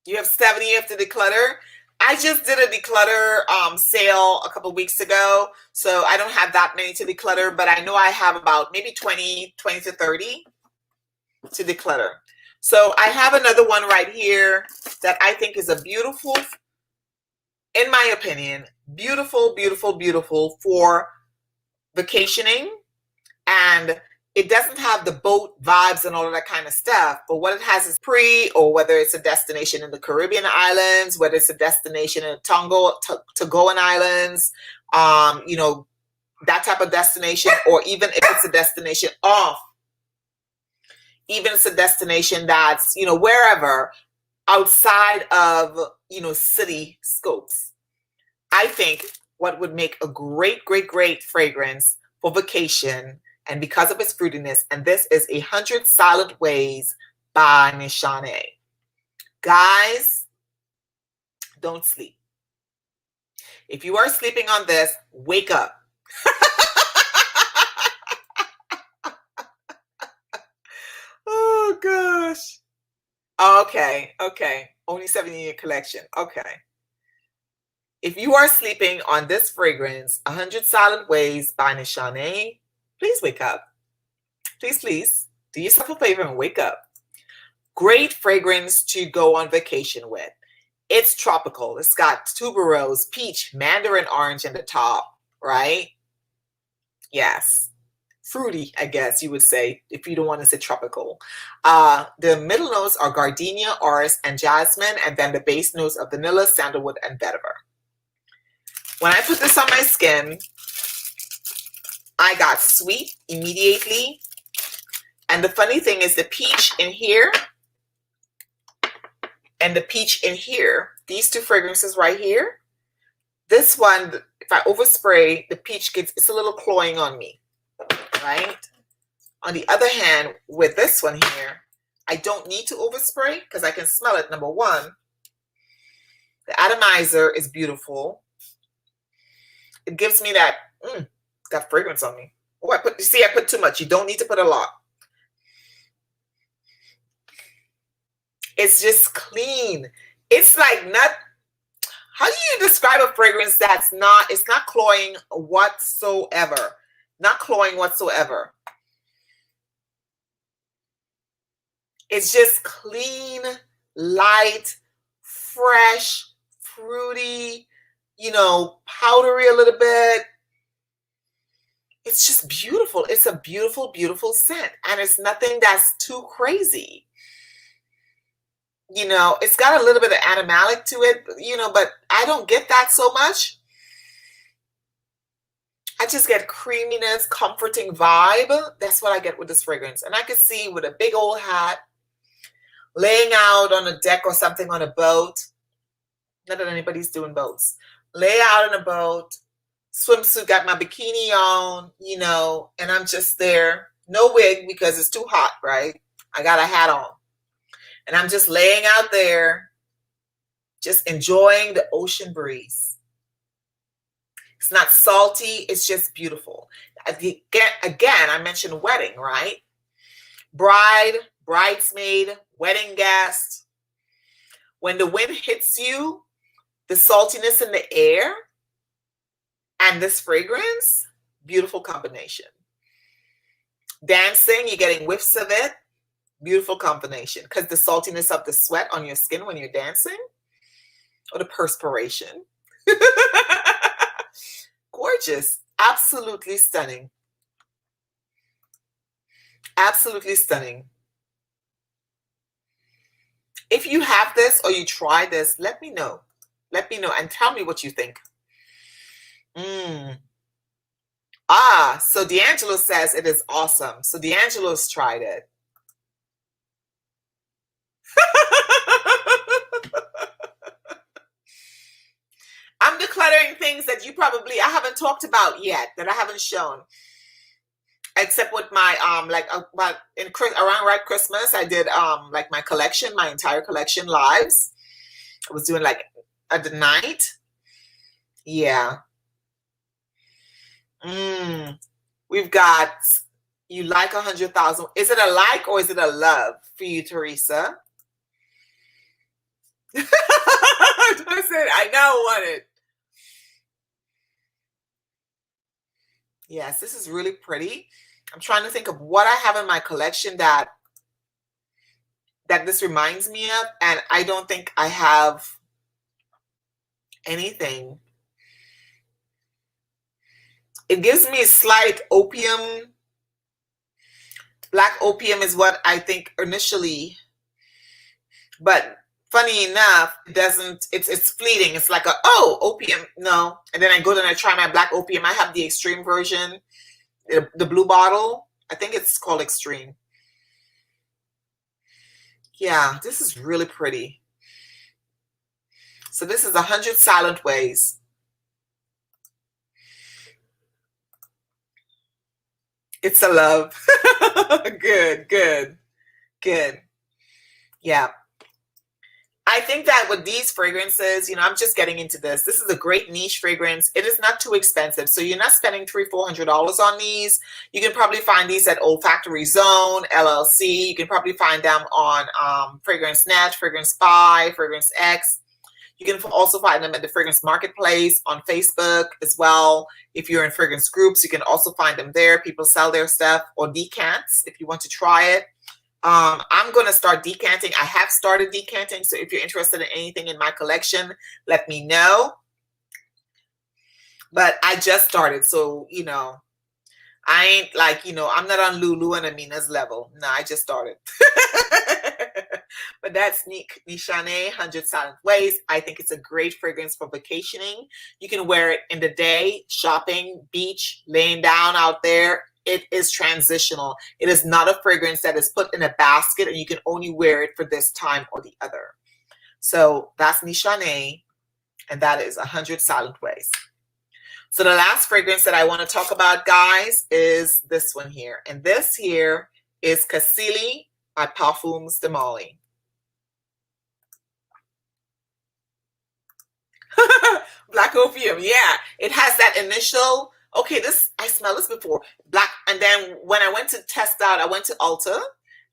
[SPEAKER 1] You have 70 after declutter. I just did a declutter sale a couple weeks ago, so I don't have that many to declutter, but I know I have about maybe 20 to 30 to declutter. So I have another one right here that I think is a beautiful, in my opinion, beautiful, beautiful, beautiful for vacationing. And it doesn't have the boat vibes and all of that kind of stuff, but what it has is or whether it's a destination in the Caribbean islands, whether it's a destination in Togoan Islands, you know, that type of destination, or even if it's a destination even if it's a destination that's, you know, wherever outside of, you know, city scopes. I think what would make a great, great, great fragrance for vacation, and because of its fruitiness, and this is 100 Silent Ways by Nishane. Guys, don't sleep. If you are sleeping on this, wake up. Oh gosh. Okay. Only 7-year collection. Okay. If you are sleeping on this fragrance, 100 Silent Ways by Nishane, please wake up. Please, please do yourself a favor and wake up. Great fragrance to go on vacation with. It's tropical. It's got tuberose, peach, mandarin orange in the top, right? Yes. Fruity, I guess you would say, if you don't want to say tropical. The middle notes are gardenia, orris, and jasmine, and then the base notes of vanilla, sandalwood, and vetiver. When I put this on my skin, I got sweet immediately. And the funny thing is the peach in here and the peach in here, these two fragrances right here, this one, if I overspray, the peach it's a little cloying on me, right? On the other hand, with this one here, I don't need to overspray because I can smell it. Number one, the atomizer is beautiful. It gives me that, got fragrance on me. Oh, I put too much. You don't need to put a lot. It's just clean. It's like not, how do you describe a fragrance that's not, it's not cloying whatsoever. Not cloying whatsoever. It's just clean, light, fresh, fruity, you know, powdery a little bit. It's just beautiful. It's a beautiful, beautiful scent. And it's nothing that's too crazy. You know, it's got a little bit of animalic to it, you know, but I don't get that so much. I just get creaminess, comforting vibe. That's what I get with this fragrance. And I could see with a big old hat, laying out on a deck or something on a boat. Not that anybody's doing boats. Lay out on a boat, swimsuit, got my bikini on, you know, and I'm just there. No wig because it's too hot, right? I got a hat on. And I'm just laying out there, just enjoying the ocean breeze. It's not salty. It's just beautiful. Again, I mentioned wedding, right? Bride, bridesmaid, wedding guest. When the wind hits you, the saltiness in the air and this fragrance, beautiful combination. Dancing, you're getting whiffs of it. Beautiful combination because the saltiness of the sweat on your skin when you're dancing or the perspiration. Gorgeous. Absolutely stunning. Absolutely stunning. If you have this or you try this, let me know. Let me know and tell me what you think. So D'Angelo says it is awesome. So D'Angelo's tried it. I'm decluttering things that I haven't talked about yet, that I haven't shown. Except with my around Christmas, I did like my collection, my entire collection lives. I was doing like at the night. Yeah. We've got you like 100,000. Is it a like or is it a love for you, Teresa? I said, I now want it. Yes, this is really pretty. I'm trying to think of what I have in my collection that this reminds me of, and I don't think I have anything. It gives me a slight opium Black opium is what I think initially, but funny enough, it doesn't, it's fleeting. It's like oh, opium, no. And then I go and I try my black opium. I have the extreme version, the blue bottle. I think it's called extreme. Yeah, this is really pretty. So this is 100 Silent Ways. It's a love. Good, good, good. Yeah. I think that with these fragrances, you know, I'm just getting into this. This is a great niche fragrance. It is not too expensive. So you're not spending $300-400 on these. You can probably find these at Olfactory Zone, LLC. You can probably find them on Fragrance Net, Fragrance Spy, Fragrance X. You can also find them at the Fragrance Marketplace on Facebook as well. If you're in fragrance groups, you can also find them there. People sell their stuff, or decants if you want to try it. I'm going to start decanting. I have started decanting. So if you're interested in anything in my collection, let me know. But I just started. So, you know, I ain't like, you know, I'm not on Lulu and Amina's level. No, I just started. But that's Nishane 100 Silent Ways. I think it's a great fragrance for vacationing. You can wear it in the day, shopping, beach, laying down out there. It is transitional. It is not a fragrance that is put in a basket and you can only wear it for this time or the other. So that's Nishane, and that is 100 Silent Ways. So the last fragrance that I want to talk about, guys, is this one here. And this here is 𝐂𝐨𝐧𝐧𝐞𝐜 by Perfumes de Mali. Black opium, yeah. It has that initial, okay, this, I smelled this before. Black, and then when I went to test out, I went to Ulta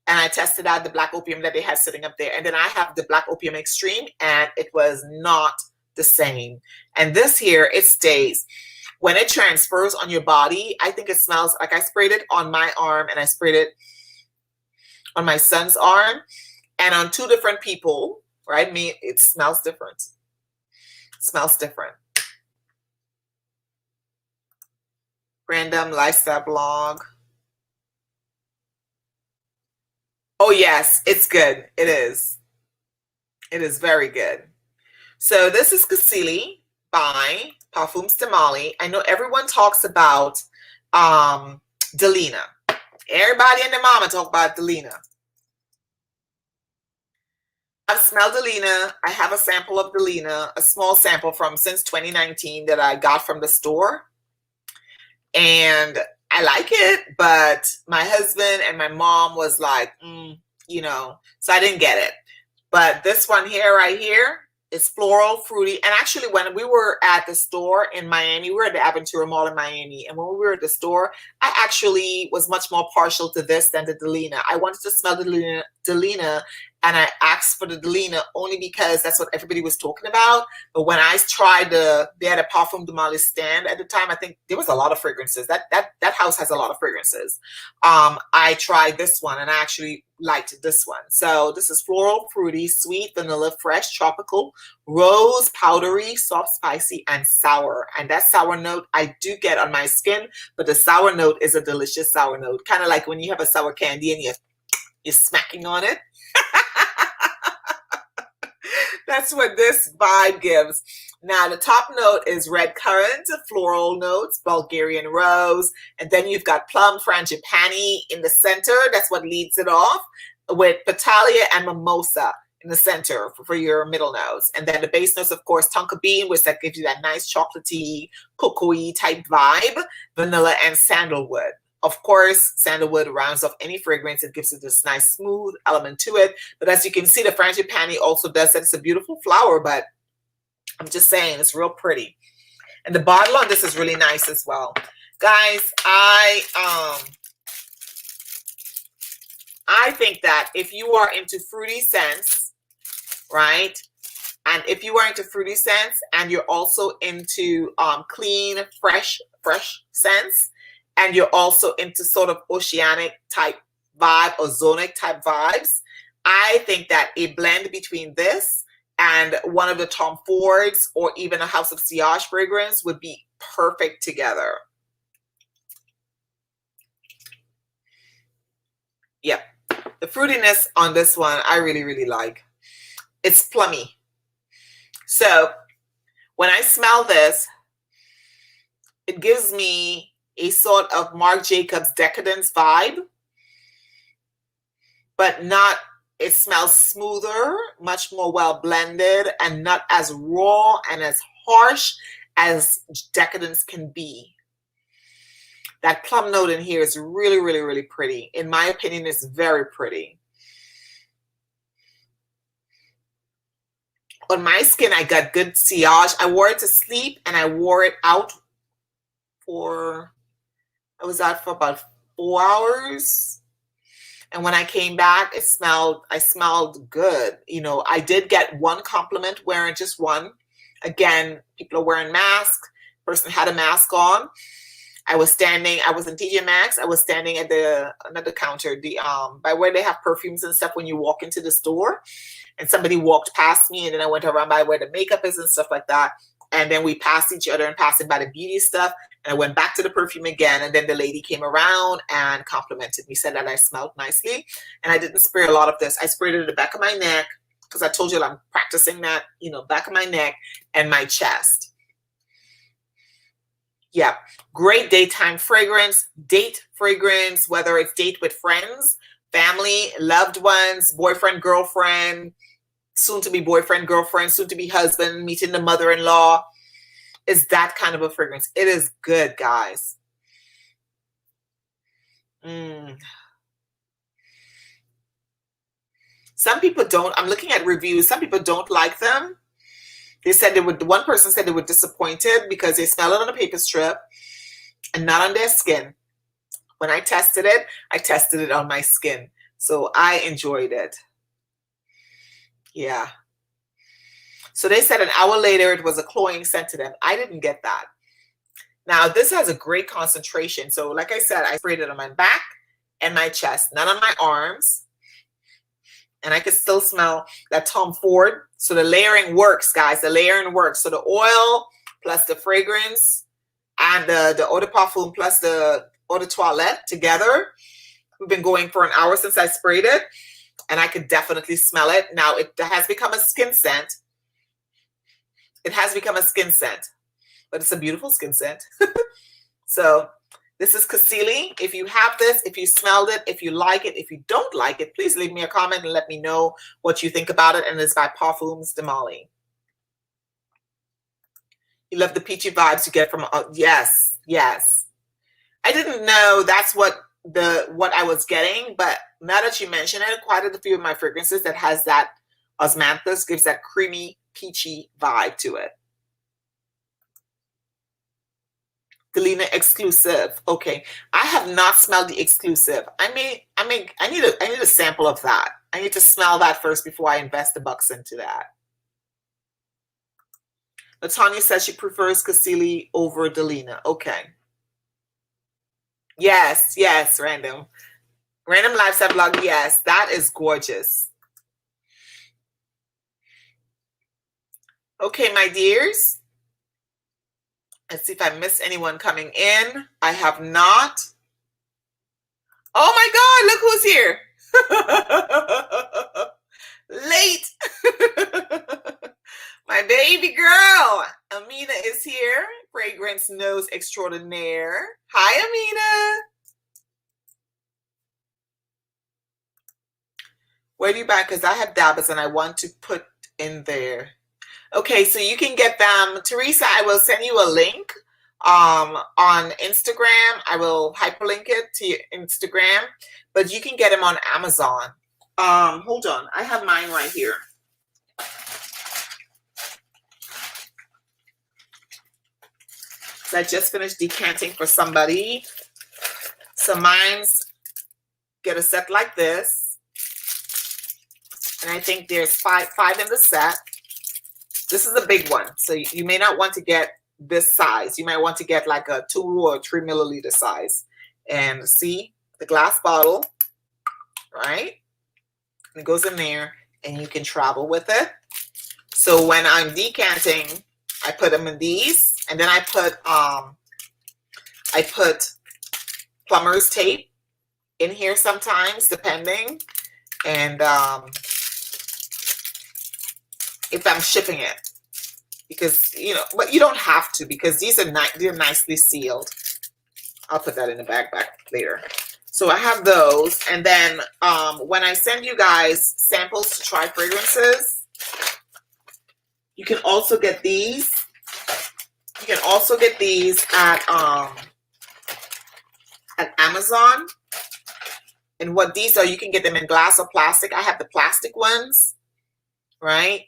[SPEAKER 1] and I tested out the black opium that they had sitting up there. And then I have the black opium extreme, and it was not the same. And this here, it stays. When it transfers on your body, I think it smells like I sprayed it on my arm and I sprayed it on my son's arm, and on two different people, right? Me, it smells different. It smells different. Random lifestyle blog. Oh yes, it's good. It is. It is very good. So this is 𝐂𝐨𝐧𝐧𝐞𝐜 by Perfumes de Mali. I know everyone talks about Delina. Everybody and their mama talk about Delina. I've smelled Delina. I have a sample of Delina, a small sample from since 2019 that I got from the store. And I like it, but my husband and my mom was like, you know, so I didn't get it. But this one here, right here, is floral, fruity. And actually, when we were at the store in Miami, we were at the Aventura Mall in Miami. And when we were at the store, I actually was much more partial to this than the Delina. I wanted to smell the Delina, and I asked for the Delina only because that's what everybody was talking about. But when I tried they had a Parfum de Mali stand at the time. I think there was a lot of fragrances. That house has a lot of fragrances. I tried this one, and I actually liked this one. So this is floral, fruity, sweet, vanilla, fresh, tropical, rose, powdery, soft, spicy, and sour. And that sour note I do get on my skin, but the sour note is a delicious sour note. Kind of like when you have a sour candy and you're smacking on it. That's what this vibe gives. Now, the top note is red currant, floral notes, Bulgarian rose, and then you've got plum frangipani in the center. That's what leads it off, with Petalia and mimosa in the center for your middle notes. And then the base notes, of course, tonka bean, which that gives you that nice chocolatey, cocoa-y type vibe, vanilla, and sandalwood. Of course, sandalwood rounds off any fragrance. It gives it this nice smooth element to it. But as you can see, the frangipani also does that. It's a beautiful flower, but I'm just saying it's real pretty. And the bottle on this is really nice as well. Guys, I think that if you are into fruity scents, right? And if you are into fruity scents and you're also into clean, fresh scents, and you're also into sort of oceanic type vibe, ozonic type vibes, I think that a blend between this and one of the Tom Fords or even a House of Sillage fragrance would be perfect together. Yeah, the fruitiness on this one, I really, really like. It's plummy. So when I smell this, it gives me a sort of Marc Jacobs Decadence vibe, but not, it smells smoother, much more well blended, and not as raw and as harsh as Decadence can be. That plum note in here is really, really, really pretty. In my opinion, it's very pretty. On my skin, I got good sillage. I wore it to sleep and I wore it out for, I was out for about 4 hours. And when I came back, I smelled good. You know, I did get one compliment wearing just one. Again, people are wearing masks. Person had a mask on. I was in TJ Maxx. I was standing at another counter, by where they have perfumes and stuff when you walk into the store. And somebody walked past me, and then I went around by where the makeup is and stuff like that. And then we passed each other and passing by the beauty stuff. And I went back to the perfume again. And then the lady came around and complimented me, said that I smelled nicely. And I didn't spray a lot of this. I sprayed it at the back of my neck because I told you I'm practicing that, you know, back of my neck and my chest. Yeah, great daytime fragrance, date fragrance, whether it's date with friends, family, loved ones, boyfriend, girlfriend, soon to be boyfriend, girlfriend, soon to be husband, meeting the mother-in-law. Is that kind of a fragrance. It is good, guys. Some people don't. I'm looking at reviews. Some people don't like them. They said one person said they were disappointed because they smell it on a paper strip and not on their skin. When I tested it on my skin. So I enjoyed it. Yeah. So they said an hour later it was a cloying scent to them. I didn't get that. Now this has a great concentration. So like I said, I sprayed it on my back and my chest, not on my arms. And I could still smell that Tom Ford. So the layering works, guys. The layering works. So the oil plus the fragrance and the eau de parfum plus the eau de toilette together. We've been going for an hour since I sprayed it. And I could definitely smell it. Now it has become a skin scent. It has become a skin scent. But it's a beautiful skin scent. So this is 𝐂𝐨𝐧𝐧𝐞𝐭. If you have this, if you smelled it, if you like it, if you don't like it, please leave me a comment and let me know what you think about it. And it's by Parfums de Mali. You love the peachy vibes you get from, yes, yes. I didn't know that's what I was getting, but now that you mention it, quite a few of my fragrances that has that osmanthus gives that creamy, peachy vibe to it. Delina exclusive. Okay, I have not smelled the exclusive. I need a sample of that. I need to smell that first before I invest the bucks into that. Latanya says she prefers 𝐂𝐨𝐧𝐽 over Delina. Okay. Yes, yes, random lifestyle blog. Yes, that is gorgeous. Okay, my dears. Let's see if I missed anyone coming in. I have not. Oh my God, look who's here. Late. My baby girl. Amina is here. Fragrance Nose Extraordinaire. Hi, Amina. Where do you buy? Because I have dabbers and I want to put in there. Okay, so you can get them. Teresa, I will send you a link on Instagram. I will hyperlink it to your Instagram, but you can get them on Amazon. Hold on. I have mine right here. So I just finished decanting for somebody. So mine's get a set like this. And I think there's five in the set. This is a big one, so you may not want to get this size. You might want to get like a 2 or 3 milliliter size. And see the glass bottle, right? And it goes in there, and you can travel with it. So when I'm decanting, I put them in these, and then I put plumber's tape in here sometimes, depending. And if I'm shipping it, because, you know, but you don't have to, because these are they're nicely sealed. I'll put that in the bag back later. So I have those. And then when I send you guys samples to try fragrances, you can also get these. You can also get these at Amazon. And what these are, you can get them in glass or plastic. I have the plastic ones, right?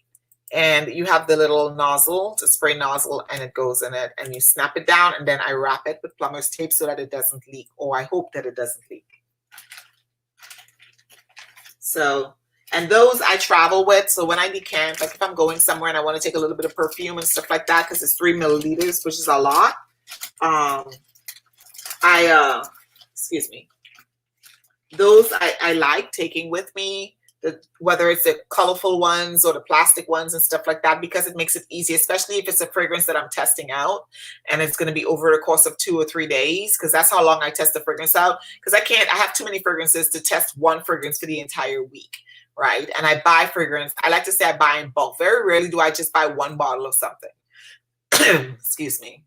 [SPEAKER 1] And you have the little nozzle, the spray nozzle, and it goes in it, and you snap it down, and then I wrap it with plumber's tape so that it doesn't leak, or I hope that it doesn't leak. So, and those I travel with. So when I decant, like if I'm going somewhere and I want to take a little bit of perfume and stuff like that, because it's 3 milliliters, which is a lot. Excuse me. Those I like taking with me. Whether it's the colorful ones or the plastic ones and stuff like that, because it makes it easy, especially if it's a fragrance that I'm testing out and it's going to be over the course of 2 or 3 days, because that's how long I test the fragrance out. Because I have too many fragrances to test one fragrance for the entire week, right? And I buy fragrance. I like to say I buy in bulk. Very rarely do I just buy one bottle of something. Excuse me.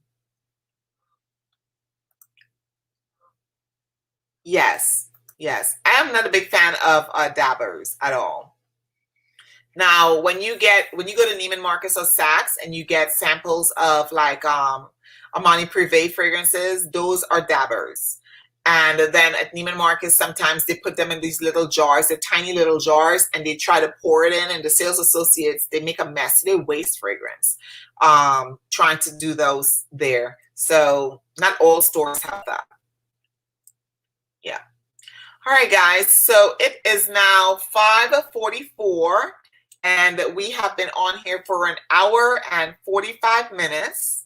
[SPEAKER 1] Yes. Yes, I am not a big fan of dabbers at all. Now, when you go to Neiman Marcus or Saks and you get samples of like Armani Privé fragrances, those are dabbers. And then at Neiman Marcus, sometimes they put them in these little jars, they're tiny little jars, and they try to pour it in, and the sales associates, they make a mess. They waste fragrance trying to do those there. So not all stores have that. Yeah. All right, guys, so it is now 5:44, and we have been on here for 1 hour and 45 minutes.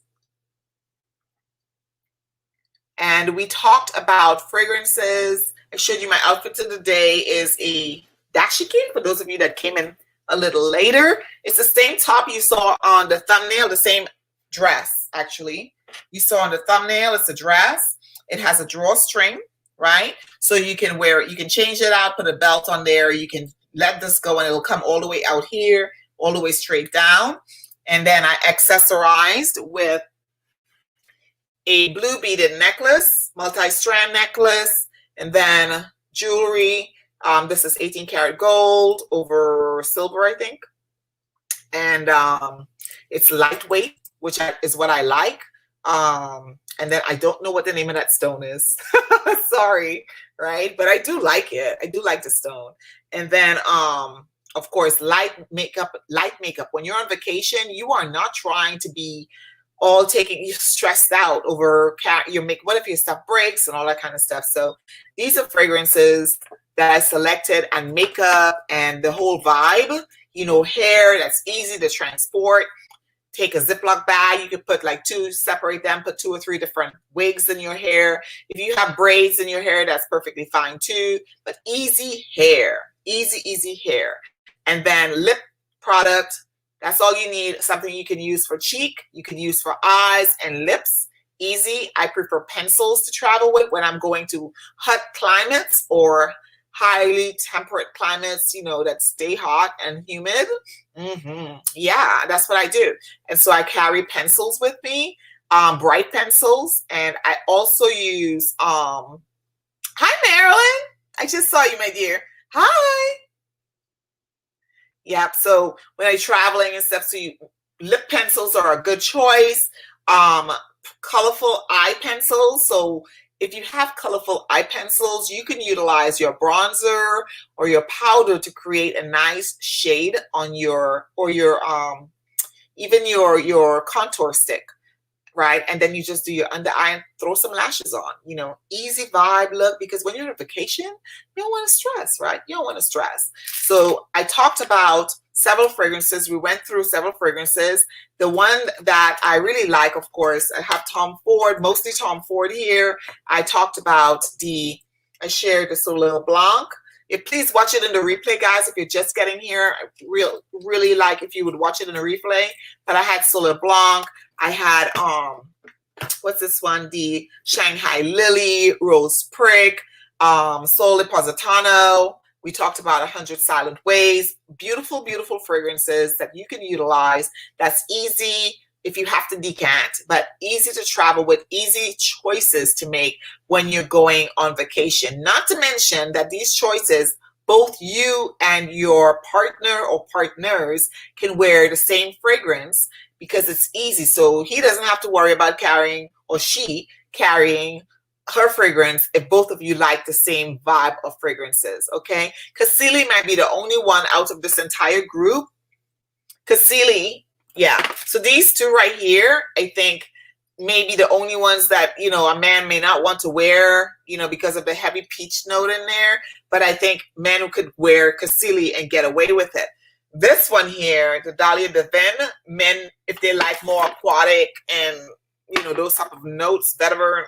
[SPEAKER 1] And we talked about fragrances. I showed you my outfit of the day is a dashiki, for those of you that came in a little later. It's the same top you saw on the thumbnail, the same dress, actually. You saw on the thumbnail, it's a dress. It has a drawstring, right? So you can wear it, you can change it out, put a belt on there, you can let this go and it'll come all the way out here, all the way straight down. And then I accessorized with a blue beaded necklace, multi-strand necklace, and then jewelry. This is 18 karat gold over silver, I think. And it's lightweight, which is what I like. And then I don't know what the name of that stone is. Sorry, right? But I do like it. I do like the stone. And then, of course, light makeup. When you're on vacation, you are not trying to be all you stressed out over your makeup. What if your stuff breaks and all that kind of stuff? So these are fragrances that I selected, and makeup and the whole vibe. You know, hair that's easy to transport. Take a Ziploc bag. You could put like separate them, put 2 or 3 different wigs in your hair. If you have braids in your hair, that's perfectly fine too. But easy hair, easy hair. And then lip product. That's all you need. Something you can use for cheek. You can use for eyes and lips. Easy. I prefer pencils to travel with when I'm going to hot climates or highly temperate climates, you know, that stay hot and humid. Yeah, that's what I do. And so I carry pencils with me, bright pencils. And I also use, hi, Marilyn. I just saw you, my dear. Hi. Yeah, so when I'm traveling and stuff, so lip pencils are a good choice. Colorful eye pencils. So if you have colorful eye pencils, you can utilize your bronzer or your powder to create a nice shade on your, or your, even your contour stick, right? And then you just do your under eye and throw some lashes on, you know, easy vibe look, because when you're on vacation, you don't want to stress, right? You don't want to stress. So I talked about several fragrances. We went through several fragrances. The one that I really like, of course, I have Tom Ford, mostly Tom Ford here. I talked about I shared the Soleil Blanc. Please watch it in the replay, guys. If you're just getting here, I really like if you would watch it in a replay. But I had Soleil Blanc. I had, what's this one? The Shanghai Lily, Rose Prick. Sole Positano. We talked about 100 Silent Ways. Beautiful, beautiful fragrances that you can utilize. That's easy if you have to decant, but easy to travel with, easy choices to make when you're going on vacation. Not to mention that these choices, both you and your partner or partners can wear the same fragrance because it's easy. So he doesn't have to worry about carrying, or she carrying, her fragrance if both of you like the same vibe of fragrances, okay? 𝐂𝐨𝐧𝐧𝐞𝐜 might be the only one out of this entire group. 𝐂𝐨𝐧𝐧𝐞𝐜, yeah. So these two right here, I think maybe the only ones that, you know, a man may not want to wear, you know, because of the heavy peach note in there. But I think men could wear 𝐂𝐨𝐧𝐽 and get away with it. This one here, the Dahlia Divine, men, if they like more aquatic and, you know, those type of notes, better,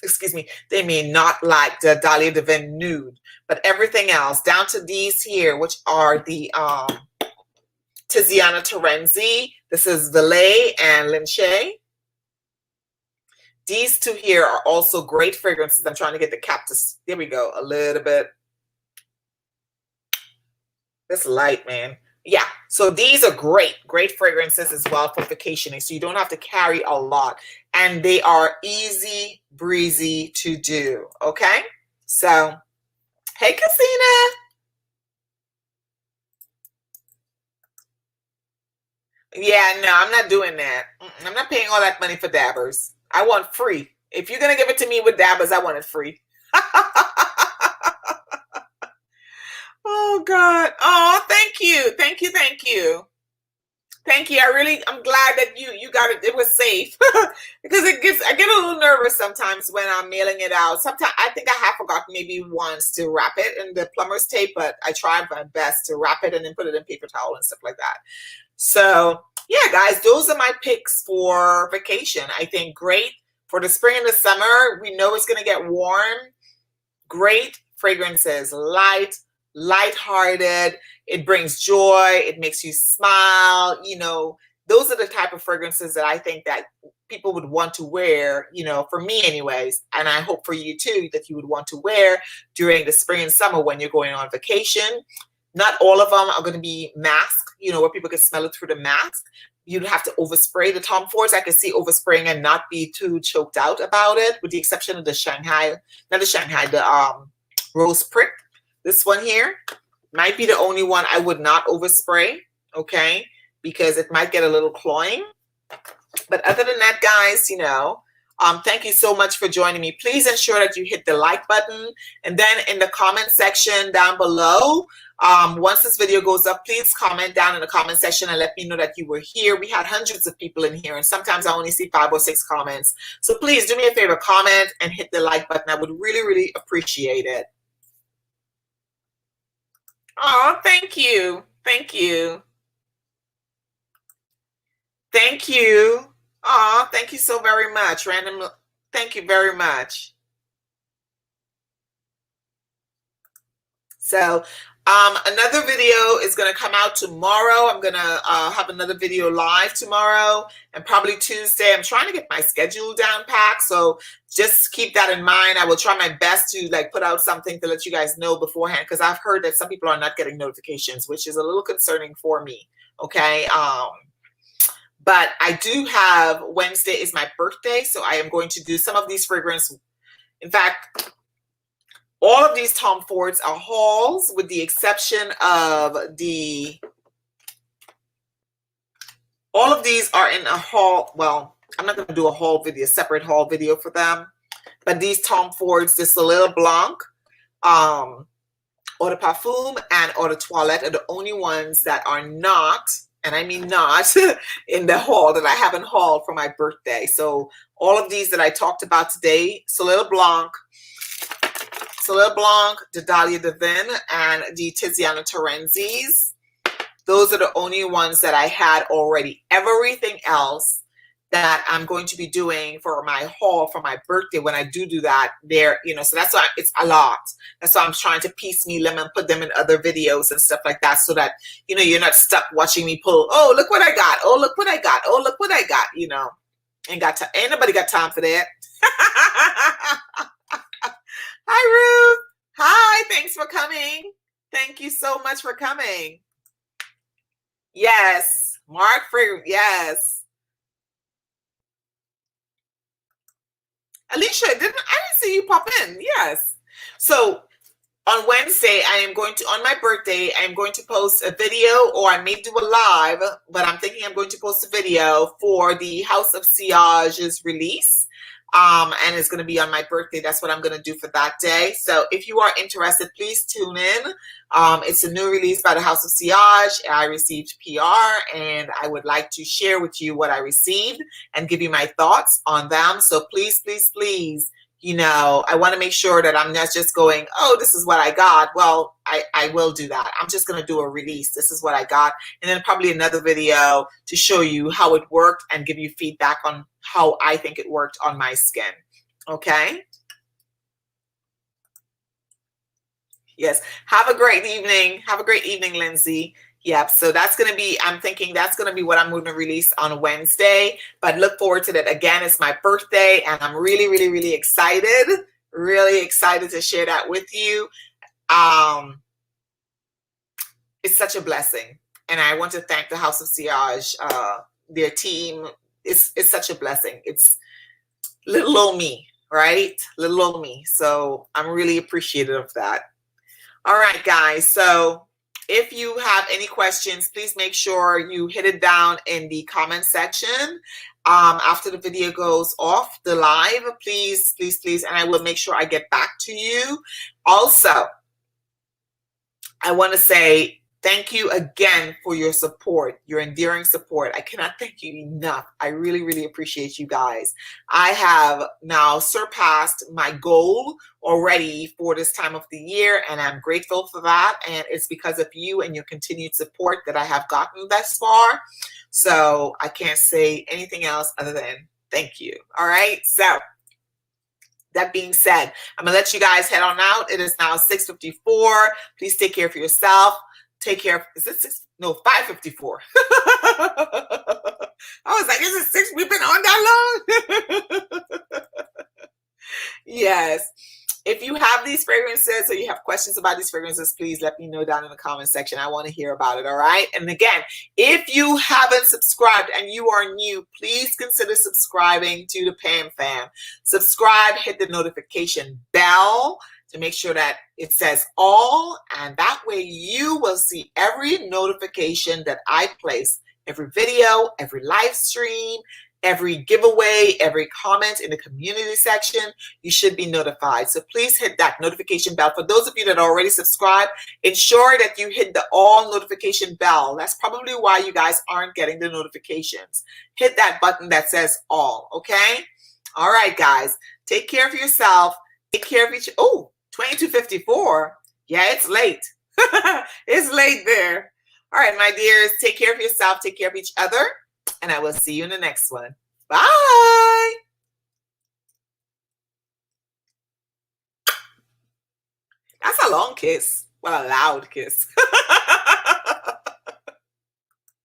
[SPEAKER 1] excuse me, they may not like the Dahlia Divine Nude, but everything else, down to these here, which are the Tiziana Terenzi. This is Valet and Linche. These two here are also great fragrances. I'm trying to get the cap to, there we go, a little bit. This light, man. Yeah, so these are great, great fragrances as well for vacationing. So you don't have to carry a lot. And they are easy breezy to do, okay? So, hey, Christina. Yeah, no, I'm not doing that. I'm not paying all that money for dabbers. I want free. If you're going to give it to me with dabbers, I want it free. Oh, God. Oh, thank you. Thank you. Thank you. Thank you. I'm glad that you got it. It was safe because I get a little nervous sometimes when I'm mailing it out. Sometimes I think I have forgotten maybe once to wrap it in the plumber's tape, but I tried my best to wrap it and then put it in paper towel and stuff like that. So yeah, guys, those are my picks for vacation. I think great for the spring and the summer. We know it's going to get warm. Great fragrances, light-hearted. It brings joy. It makes you smile. You know, those are the type of fragrances that I think that people would want to wear, you know, for me anyways. And I hope for you too, that you would want to wear during the spring and summer when you're going on vacation. Not all of them are going to be masked, you know, where people can smell it through the mask. You'd have to overspray. The Tom Fords, I could see overspraying and not be too choked out about it, with the exception of the Shanghai, not the Shanghai, the Rose Prick. This one here might be the only one I would not overspray, okay, because it might get a little cloying. But other than that, guys, you know, thank you so much for joining me. Please ensure that you hit the like button, and then in the comment section down below, once this video goes up, please comment down in the comment section and let me know that you were here. We had hundreds of people in here, and sometimes I only see 5 or 6 comments. So please do me a favor, comment and hit the like button. I would really, really appreciate it. Oh, thank you. Thank you. Thank you. Oh, thank you so very much. Random. Thank you very much. So another video is going to come out tomorrow. I'm going to have another video live tomorrow and probably Tuesday. I'm trying to get my schedule down packed, so just keep that in mind. I will try my best to like put out something to let you guys know beforehand, because I've heard that some people are not getting notifications, which is a little concerning for me. Okay. But I do have, Wednesday is my birthday, so I am going to do some of these fragrances. In fact, all of these Tom Fords are hauls, with the exception of all of these are in a haul. Well, I'm not going to do a haul video, a separate haul video for them. But these Tom Fords, the Soleil Blanc, Eau de Parfum, and Eau de Toilette are the only ones that are not, and I mean not, in the haul that I haven't hauled for my birthday. So all of these that I talked about today, Soleil Blanc, the Dahlia Divine, and the Tiziana Terenzis, those are the only ones that I had already. Everything else that I'm going to be doing for my haul for my birthday, when I do that, there, you know, so that's why it's a lot. That's why I'm trying to piecemeal them and put them in other videos and stuff like that, so that, you know, you're not stuck watching me pull, oh, look what I got, oh, look what I got, oh, look what I got, you know. Ain't nobody got time for that. Hi, you so much for coming. Yes. Mark Fragrance. Yes. Alicia, I didn't see you pop in. Yes. So on Wednesday, I am going to, on my birthday, I am going to post a video, or I may do a live, but I'm thinking I'm going to post a video for the House of Sillage's release. And it's going to be on my birthday. That's what I'm going to do for that day. So if you are interested, please tune in. It's a new release by the House of Sillage. I received PR, and I would like to share with you what I received and give you my thoughts on them. So please, please, please, you know, I want to make sure that I'm not just going, oh, this is what I got. Well, I will do that. I'm just going to do a release. This is what I got. And then probably another video to show you how it worked and give you feedback on how I think it worked on my skin. Okay? Yes. Have a great evening. Have a great evening, Lindsay. Yep. So that's going to be, I'm thinking that's going to be what I'm going to release on Wednesday, but look forward to that. Again, it's my birthday, and I'm really, really, really excited to share that with you. It's such a blessing. And I want to thank the House of Sillage, their team. It's such a blessing. It's little old me, right? Little old me. So I'm really appreciative of that. All right, guys. So if you have any questions, please make sure you hit it down in the comment section after the video goes off the live. Please, please, please. And I will make sure I get back to you. Also, I want to say thank you again for your support, your endearing support. I cannot thank you enough. I really, really appreciate you guys. I have now surpassed my goal already for this time of the year, and I'm grateful for that. And it's because of you and your continued support that I have gotten thus far. So I can't say anything else other than thank you. All right. So that being said, I'm going to let you guys head on out. It is now 6:54. Please take care of yourself. Take care of, is it 6? No, 5:54. I was like, is it 6? We've been on that long? Yes. If you have these fragrances or you have questions about these fragrances, please let me know down in the comment section. I want to hear about it, all right? And again, if you haven't subscribed and you are new, please consider subscribing to the Pam Fam. Subscribe, hit the notification bell to make sure that it says all, and that way you will see every notification that I place, every video, every live stream, every giveaway, every comment in the community section. You should be notified. So please hit that notification bell. For those of you that are already subscribed, ensure that you hit the all notification bell. That's probably why you guys aren't getting the notifications. Hit that button that says all, okay? All right, guys. Take care of yourself. Take care of each, oh, 22:54. Yeah, it's late. It's late there. All right, my dears, take care of yourself. Take care of each other. And I will see you in the next one. Bye. That's a long kiss. Well, a loud kiss.